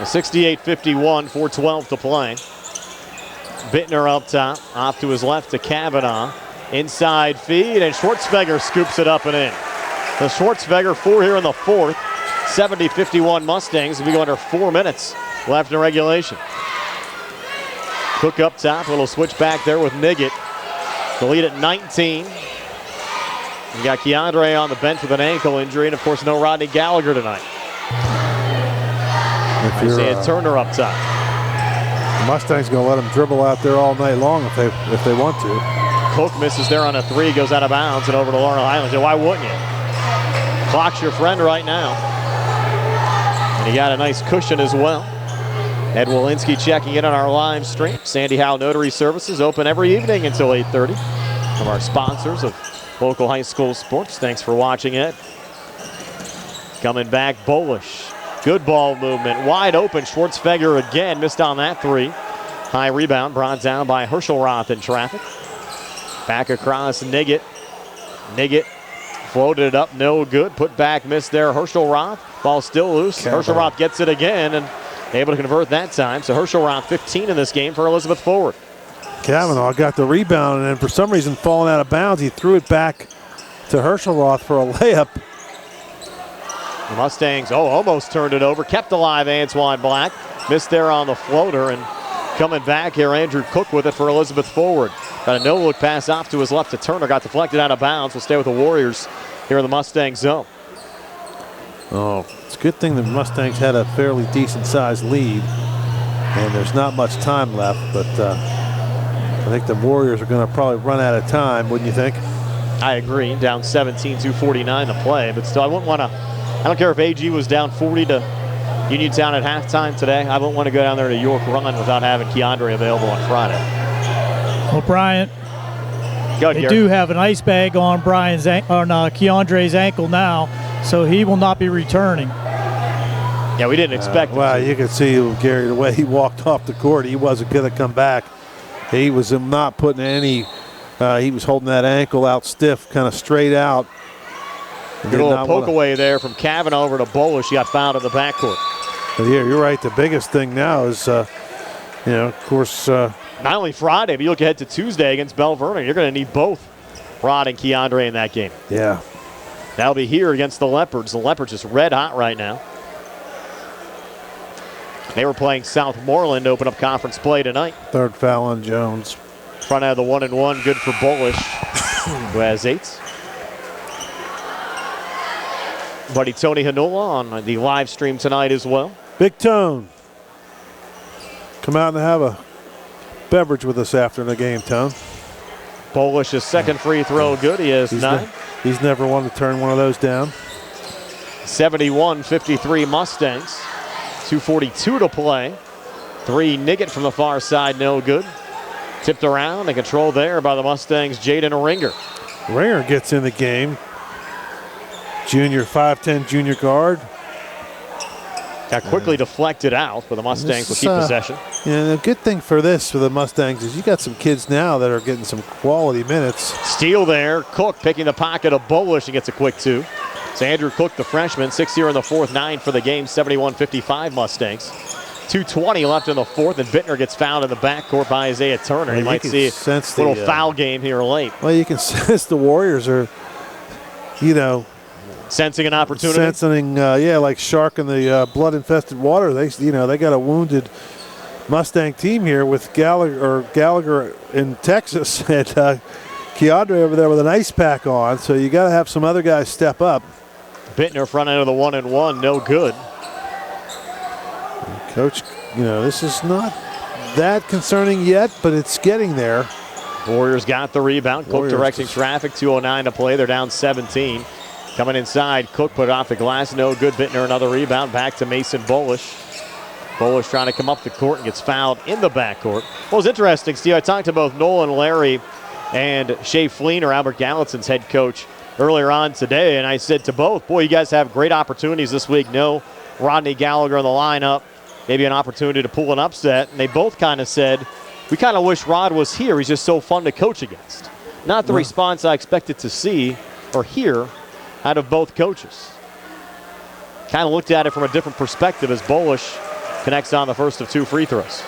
68-51, 4:12 to play. Bittner up top, off to his left to Kavanaugh. Inside feed, and Schwartzfeger scoops it up and in. The Schwartzfeger 4 here in the fourth. 70-51 Mustangs. We go under 4 minutes left in regulation. Cook up top, a little switch back there with Niggett. The lead at 19. You got Keandre on the bench with an ankle injury, and of course no Rodney Gallagher tonight. Isaiah Turner up top. The Mustangs going to let him dribble out there all night long if they want to. Cook misses there on a three, goes out of bounds and over to Laurel Highlands. Why wouldn't you? Clock's your friend right now. And he got a nice cushion as well. Ed Walensky checking in on our live stream. Sandy Howe Notary Services open every evening until 8:30. From our sponsors of local high school sports. Thanks for watching it. Coming back, Bolish. Good ball movement. Wide open. Schwartzfeger again missed on that three. High rebound brought down by Herschelroth in traffic. Back across Niggett. Niggett floated it up, no good. Put back, missed there. Herschelroth. Ball still loose. Herschelroth gets it again and able to convert that time. So Herschelroth 15 in this game for Elizabeth Forward. Kavanaugh got the rebound and then for some reason falling out of bounds. He threw it back to Herschelroth for a layup. The Mustangs, almost turned it over. Kept alive Antoine Black. Missed there on the floater and coming back here, Andrew Cook with it for Elizabeth Forward. Got a no-look pass off to his left to Turner. Got deflected out of bounds. Will stay with the Warriors here in the Mustang zone. Oh, it's a good thing the Mustangs had a fairly decent-sized lead. And there's not much time left, but I think the Warriors are going to probably run out of time, wouldn't you think? I agree. Down 17, 2:49 to play. But still, I wouldn't want to. I don't care if AG was down 40 to Uniontown at halftime today. I wouldn't want to go down there to York run without having Keandre available on Friday. Well, Bryant, they do have an ice bag on Keandre's ankle now, so he will not be returning. Yeah, we didn't expect Wow, you could see Gary, the way he walked off the court, he wasn't going to come back. He was not putting any, he was holding that ankle out stiff, kind of straight out. Good little poke away there from Kavanaugh over to Bolish. He got fouled in the backcourt. Yeah, you're right. The biggest thing now is, of course. Not only Friday, but you look ahead to Tuesday against Bell Vernon. You're going to need both Rod and Keandre in that game. Yeah. That'll be here against the Leopards. The Leopards just red hot right now. They were playing Southmoreland to open up conference play tonight. Third foul on Jones. Front out of the 1-and-1, good for Bolish, who has 8. Buddy Tony Hanula on the live stream tonight as well. Big Tone. Come out and have a beverage with us after the game, Tone. Bolish's second free throw good. He has 9. He's never wanted to turn one of those down. 71-53 Mustangs. 2:42 to play. 3 Niggett from the far side, no good. Tipped around and controlled there by the Mustangs, Jaden Ringer. Ringer gets in the game. Junior, 5'10", junior guard. Got quickly deflected out, but the Mustangs will keep possession. Yeah, the good thing for the Mustangs is you got some kids now that are getting some quality minutes. Steal there. Cook picking the pocket of Bolish and gets a quick 2. It's Andrew Cook, the freshman, 6 here in the fourth, 9 for the game, 71-55 Mustangs. 2:20 left in the fourth, and Bittner gets fouled in the backcourt by Isaiah Turner. You might see a little foul game here late. Well, you can sense the Warriors are, sensing an opportunity. Sensing, like shark in the blood-infested water. They got a wounded Mustang team here with Gallagher in Texas and Keandre over there with an ice pack on. So you got to have some other guys step up. Bittner front end of the 1-and-1, no good. Coach, this is not that concerning yet, but it's getting there. Warriors got the rebound. Cook directing traffic. 2:09 to play. They're down 17. Coming inside, Cook put it off the glass. No good. Bittner another rebound. Back to Mason Bolish. Bolish trying to come up the court and gets fouled in the backcourt. What was interesting, Steve, I talked to both Nolan Larry and Shea Fleener, Albert Gallatin's head coach, earlier on today, and I said to both, boy, you guys have great opportunities this week. No Rodney Gallagher in the lineup. Maybe an opportunity to pull an upset. And they both kind of said, we kind of wish Rod was here. He's just so fun to coach against. Not the response I expected to see or hear out of both coaches. Kind of looked at it from a different perspective as Bolish connects on the first of 2 free throws.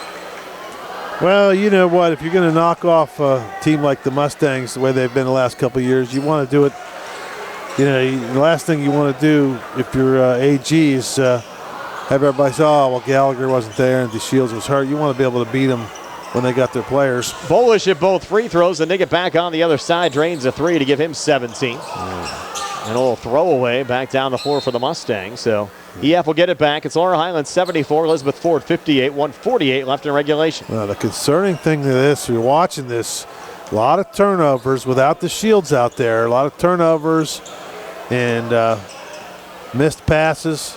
Well, you know what? If you're going to knock off a team like the Mustangs the way they've been the last couple of years, you want to do it. The last thing you want to do if you're AG is have everybody say, oh, well, Gallagher wasn't there and DeShields was hurt. You want to be able to beat them when they got their players. Bolish at both free throws, and they get back on the other side, drains a 3 to give him 17. And a little throwaway back down the floor for the Mustangs. So EF will get it back. It's Laurel Highlands 74, Elizabeth Ford 58, 1:48 left in regulation. Well, the concerning thing to this, you're watching this, a lot of turnovers without the Shields out there. A lot of turnovers and missed passes.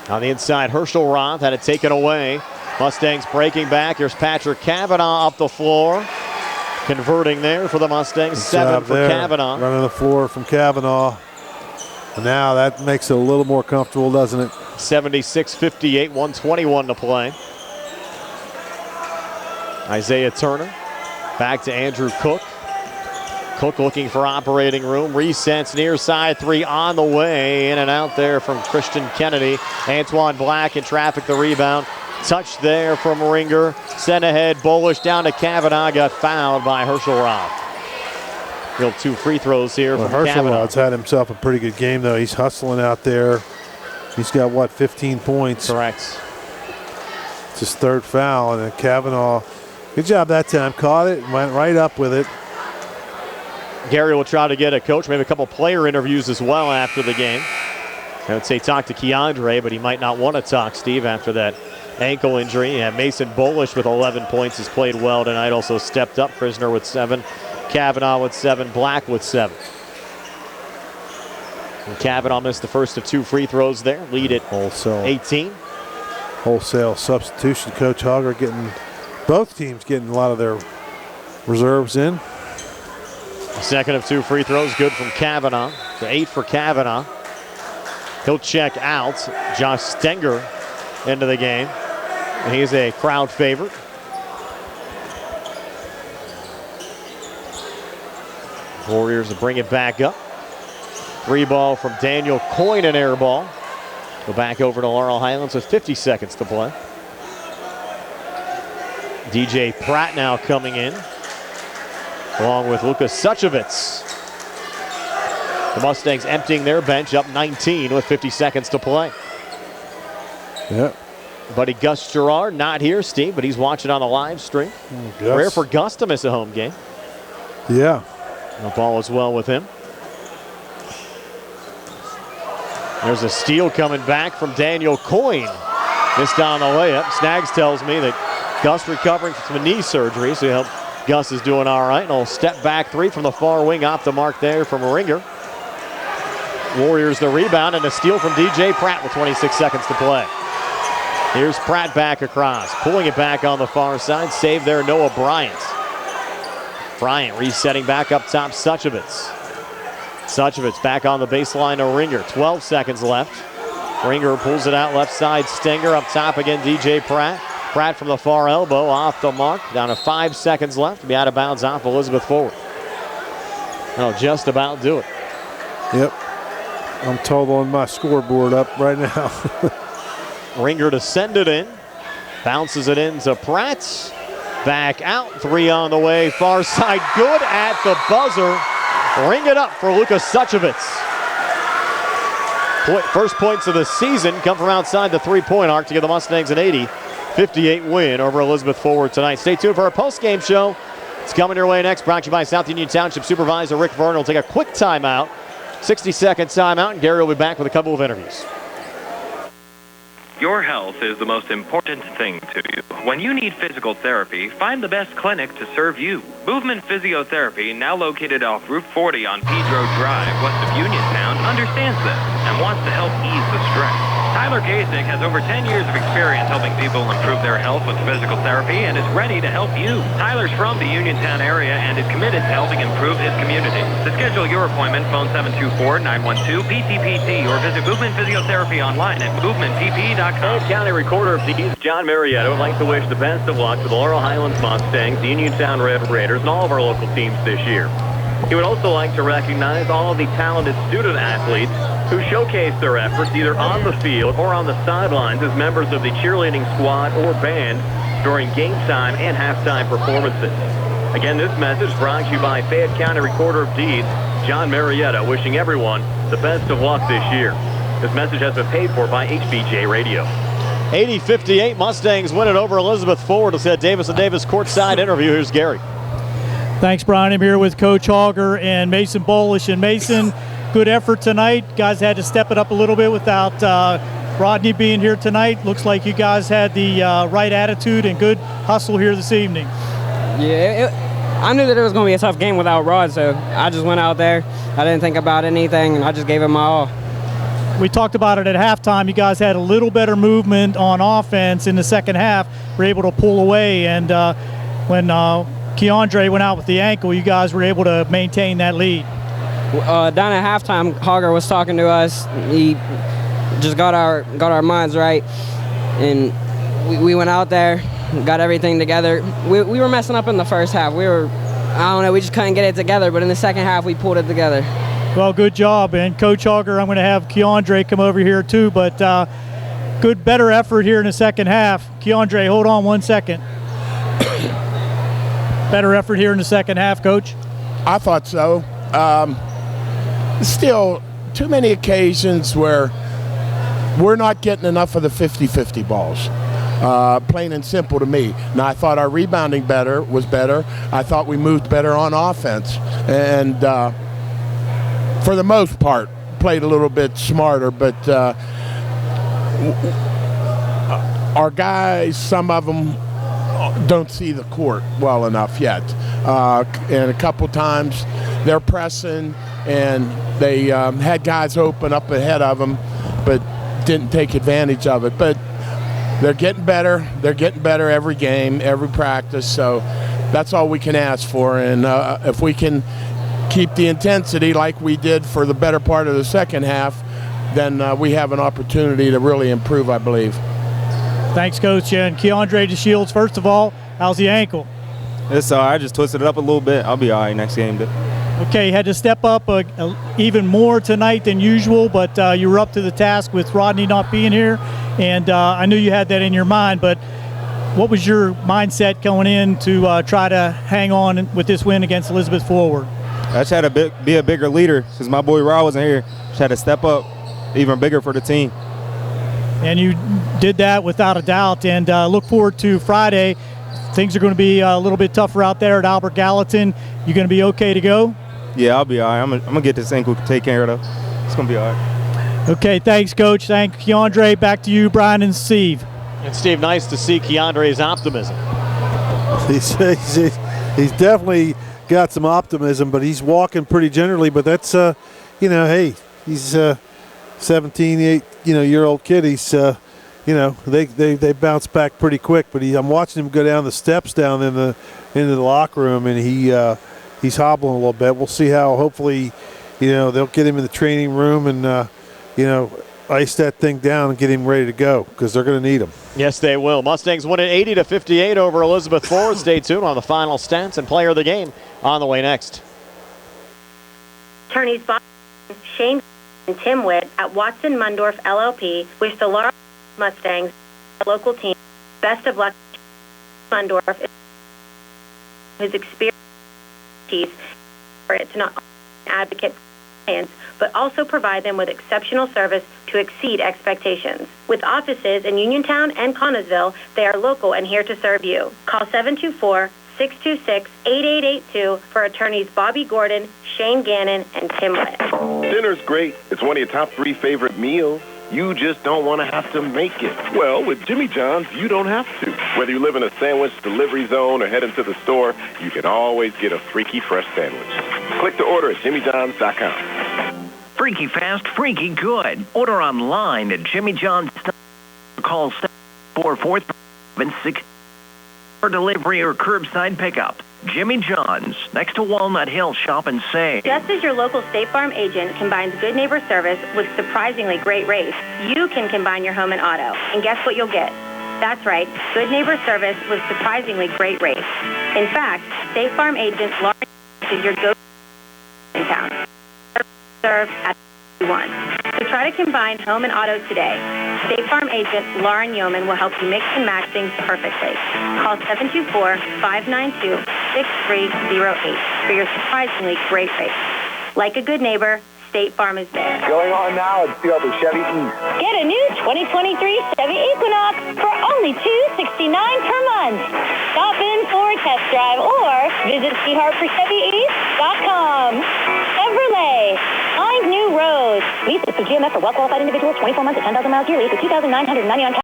On the inside, Herschel Roth had it taken away. Mustangs breaking back. Here's Patrick Kavanaugh up the floor. Converting there for the Mustangs. 7 for Kavanaugh. Running the floor from Kavanaugh. And now that makes it a little more comfortable, doesn't it? 76-58, 1:21 to play. Isaiah Turner back to Andrew Cook. Cook looking for operating room. Resets near side three on the way. In and out there from Christian Kennedy. Antoine Black in traffic, the rebound. Touch there from Ringer. Sent ahead, Bolish down to Kavanaugh. Got fouled by Herschel Roth. Real 2 free throws here from Herschel Kavanaugh. Roth's had himself a pretty good game, though. He's hustling out there. He's got, what, 15 points? Correct. It's his 3rd foul, and then Kavanaugh, good job that time. Caught it and went right up with it. Gary will try to get a coach, maybe a couple player interviews as well after the game. I would say talk to Keandre, but he might not want to talk, Steve, after that ankle injury. And Mason Bolish with 11 points has played well tonight, also stepped up. Krisner with 7, Kavanaugh with 7, Black with 7. And Kavanaugh missed the first of 2 free throws there. Lead at 18. Wholesale substitution. Coach Hogger getting, both teams getting a lot of their reserves in. Second of 2 free throws, good from Kavanaugh. So 8 for Kavanaugh. He'll check out. Josh Stenger into the game. And he's a crowd favorite. Warriors will bring it back up. 3 ball from Daniel Coyne, an air ball. Go back over to Laurel Highlands with 50 seconds to play. DJ Pratt now coming in, along with Luka Suchevitz. The Mustangs emptying their bench, up 19 with 50 seconds to play. Yep. Buddy Gus Gerard not here, Steve, but he's watching on the live stream. Rare for Gus to miss a home game. Yeah. The ball is well with him. There's a steal coming back from Daniel Coyne. Missed on the layup. Snags tells me that Gus recovering from some knee surgery, so Gus is doing all right. And a step back 3 from the far wing, off the mark there from Ringer. Warriors the rebound and a steal from DJ Pratt with 26 seconds to play. Here's Pratt back across, pulling it back on the far side. Save there, Noah Bryant. Bryant resetting back up top, Suchevitz. Suchevitz back on the baseline to Ringer. 12 seconds left. Ringer pulls it out left side. Stenger up top again, DJ Pratt. Pratt from the far elbow, off the mark. Down to 5 seconds left to be out of bounds off Elizabeth forward. That'll just about do it. Yep. I'm totaling my scoreboard up right now. Ringer to send it in. Bounces it in to Pratt. Back out, 3 on the way. Far side, good at the buzzer. Ring it up for Luka Suchevitz. First points of the season come from outside the 3-point arc to give the Mustangs an 80-58 win over Elizabeth forward tonight. Stay tuned for our post-game show. It's coming your way next, brought to you by South Union Township Supervisor Rick Vernon. Will take a quick timeout, 60-second timeout, and Gary will be back with a couple of interviews. Your health is the most important thing to you. When you need physical therapy, find the best clinic to serve you. Movement Physiotherapy, now located off Route 40 on Pedro Drive, west of Uniontown, understands this and wants to help ease the stress. Tyler Kasich has over 10 years of experience helping people improve their health with physical therapy and is ready to help you. Tyler's from the Uniontown area and is committed to helping improve his community. To schedule your appointment, phone 724-912-PTPT or visit Movement Physiotherapy online at movementpp.com. Fayette County Recorder of Deeds, John Marietta, would like to wish the best of luck to the Laurel Highlands Mustangs, the Uniontown Red Raiders, and all of our local teams this year. He would also like to recognize all of the talented student athletes who showcase their efforts either on the field or on the sidelines as members of the cheerleading squad or band during game time and halftime performances. Again, this message brought to you by Fayette County Recorder of Deeds, John Marietta, wishing everyone the best of luck this year. This message has been paid for by HBJ Radio. 80-58, Mustangs win it over Elizabeth Forward. Let's get Davis & Davis courtside interview. Here's Gary. Thanks, Brian. I'm here with Coach Hogger and Mason Bolish. And Mason, good effort tonight. Guys had to step it up a little bit without Rodney being here tonight. Looks like you guys had the right attitude and good hustle here this evening. Yeah, I knew that it was going to be a tough game without Rod, so I just went out there. I didn't think about anything, and I just gave it my all. we talked about it at halftime. You guys had a little better movement on offense in the second half. Were able to pull away, and when Keandre went out with the ankle, you guys were able to maintain that lead. Down at halftime, Hogger was talking to us. He just got our minds right, and we went out there, got everything together. We were messing up in the first half. We just couldn't get it together, but in the second half, we pulled it together. Well, good job, and Coach Hogger, I'm going to have Keandre come over here too, but better effort here in the second half. Keandre, hold on 1 second. Better effort here in the second half, Coach? I thought so. Still, too many occasions where we're not getting enough of the 50-50 balls. Plain and simple to me. Now, I thought our rebounding was better. I thought we moved better on offense. And for the most part, played a little bit smarter. But our guys, some of them don't see the court well enough yet. And a couple times they're pressing, and they had guys open up ahead of them, but didn't take advantage of it. But they're getting better. They're getting better every game, every practice. So that's all we can ask for. And if we can keep the intensity like we did for the better part of the second half, then we have an opportunity to really improve, I believe. Thanks, Coach. And Keandre DeShields, first of all, how's the ankle? It's all right. I just twisted it up a little bit. I'll be all right next game. Okay, you had to step up even more tonight than usual, but you were up to the task with Rodney not being here, and I knew you had that in your mind, but what was your mindset going in to try to hang on with this win against Elizabeth Forward? I just had to be a bigger leader since my boy Raw wasn't here. Just had to step up even bigger for the team. And you did that without a doubt, and look forward to Friday. Things are going to be a little bit tougher out there at Albert Gallatin. You going to be okay to go? Yeah, I'll be all right. I'm going to get this ankle taken care of. It's going to be all right. Okay, thanks, Coach. Thank Keandre. Back to you, Brian and Steve. And Steve, nice to see Keandre's optimism. He's definitely got some optimism, but he's walking pretty generally. But that's, hey, he's 17, year old kid. He's, they bounce back pretty quick. But I'm watching him go down the steps down into the locker room, and he's hobbling a little bit. We'll see how. Hopefully, they'll get him in the training room and ice that thing down and get him ready to go because they're going to need him. Yes, they will. Mustangs win it 80-58 over Elizabeth Forward. Stay tuned on the final stats and player of the game on the way next. Attorneys Bob, Shane, and Tim Witt at Watson Mundorff LLP wish the Laurel Mustangs, the local team, best of luck. Mundorff, his experience for it to not only advocate for clients, but also provide them with exceptional service to exceed expectations. With offices in Uniontown and Connellsville, they are local and here to serve you. Call 724-626-8882 for attorneys Bobby Gordon, Shane Gannon, and Tim Witt. Dinner's great. It's one of your top 3 favorite meals. You just don't want to have to make it. Well, with Jimmy John's, you don't have to. Whether you live in a sandwich delivery zone or head into the store, you can always get a freaky fresh sandwich. Click to order at jimmyjohns.com. Freaky fast, freaky good. Order online at jimmyjohns.com. Call 744-76 for delivery or curbside pickup. Jimmy John's, next to Walnut Hill. Shop and save. Just as your local State Farm agent combines good neighbor service with surprisingly great rates, you can combine your home and auto. And guess what you'll get? That's right, good neighbor service with surprisingly great rates. In fact, State Farm agent Lauren is your go-to in town. Serve at 1. So try to combine home and auto today. State Farm agent Lauren Yeoman will help you mix and match things perfectly. Call 724-592-6308 for your surprisingly great rates. Like a good neighbor, State Farm is there. Going on now at Silver Chevy East. Get a new 2023 Chevy Equinox for only $269 per month. Stop in for a test drive or visit CHartforChevyEast.com. Chevrolet, find new roads. Lease is for GMF for well-qualified individuals, 24 months at 10,000 miles yearly for $2,999.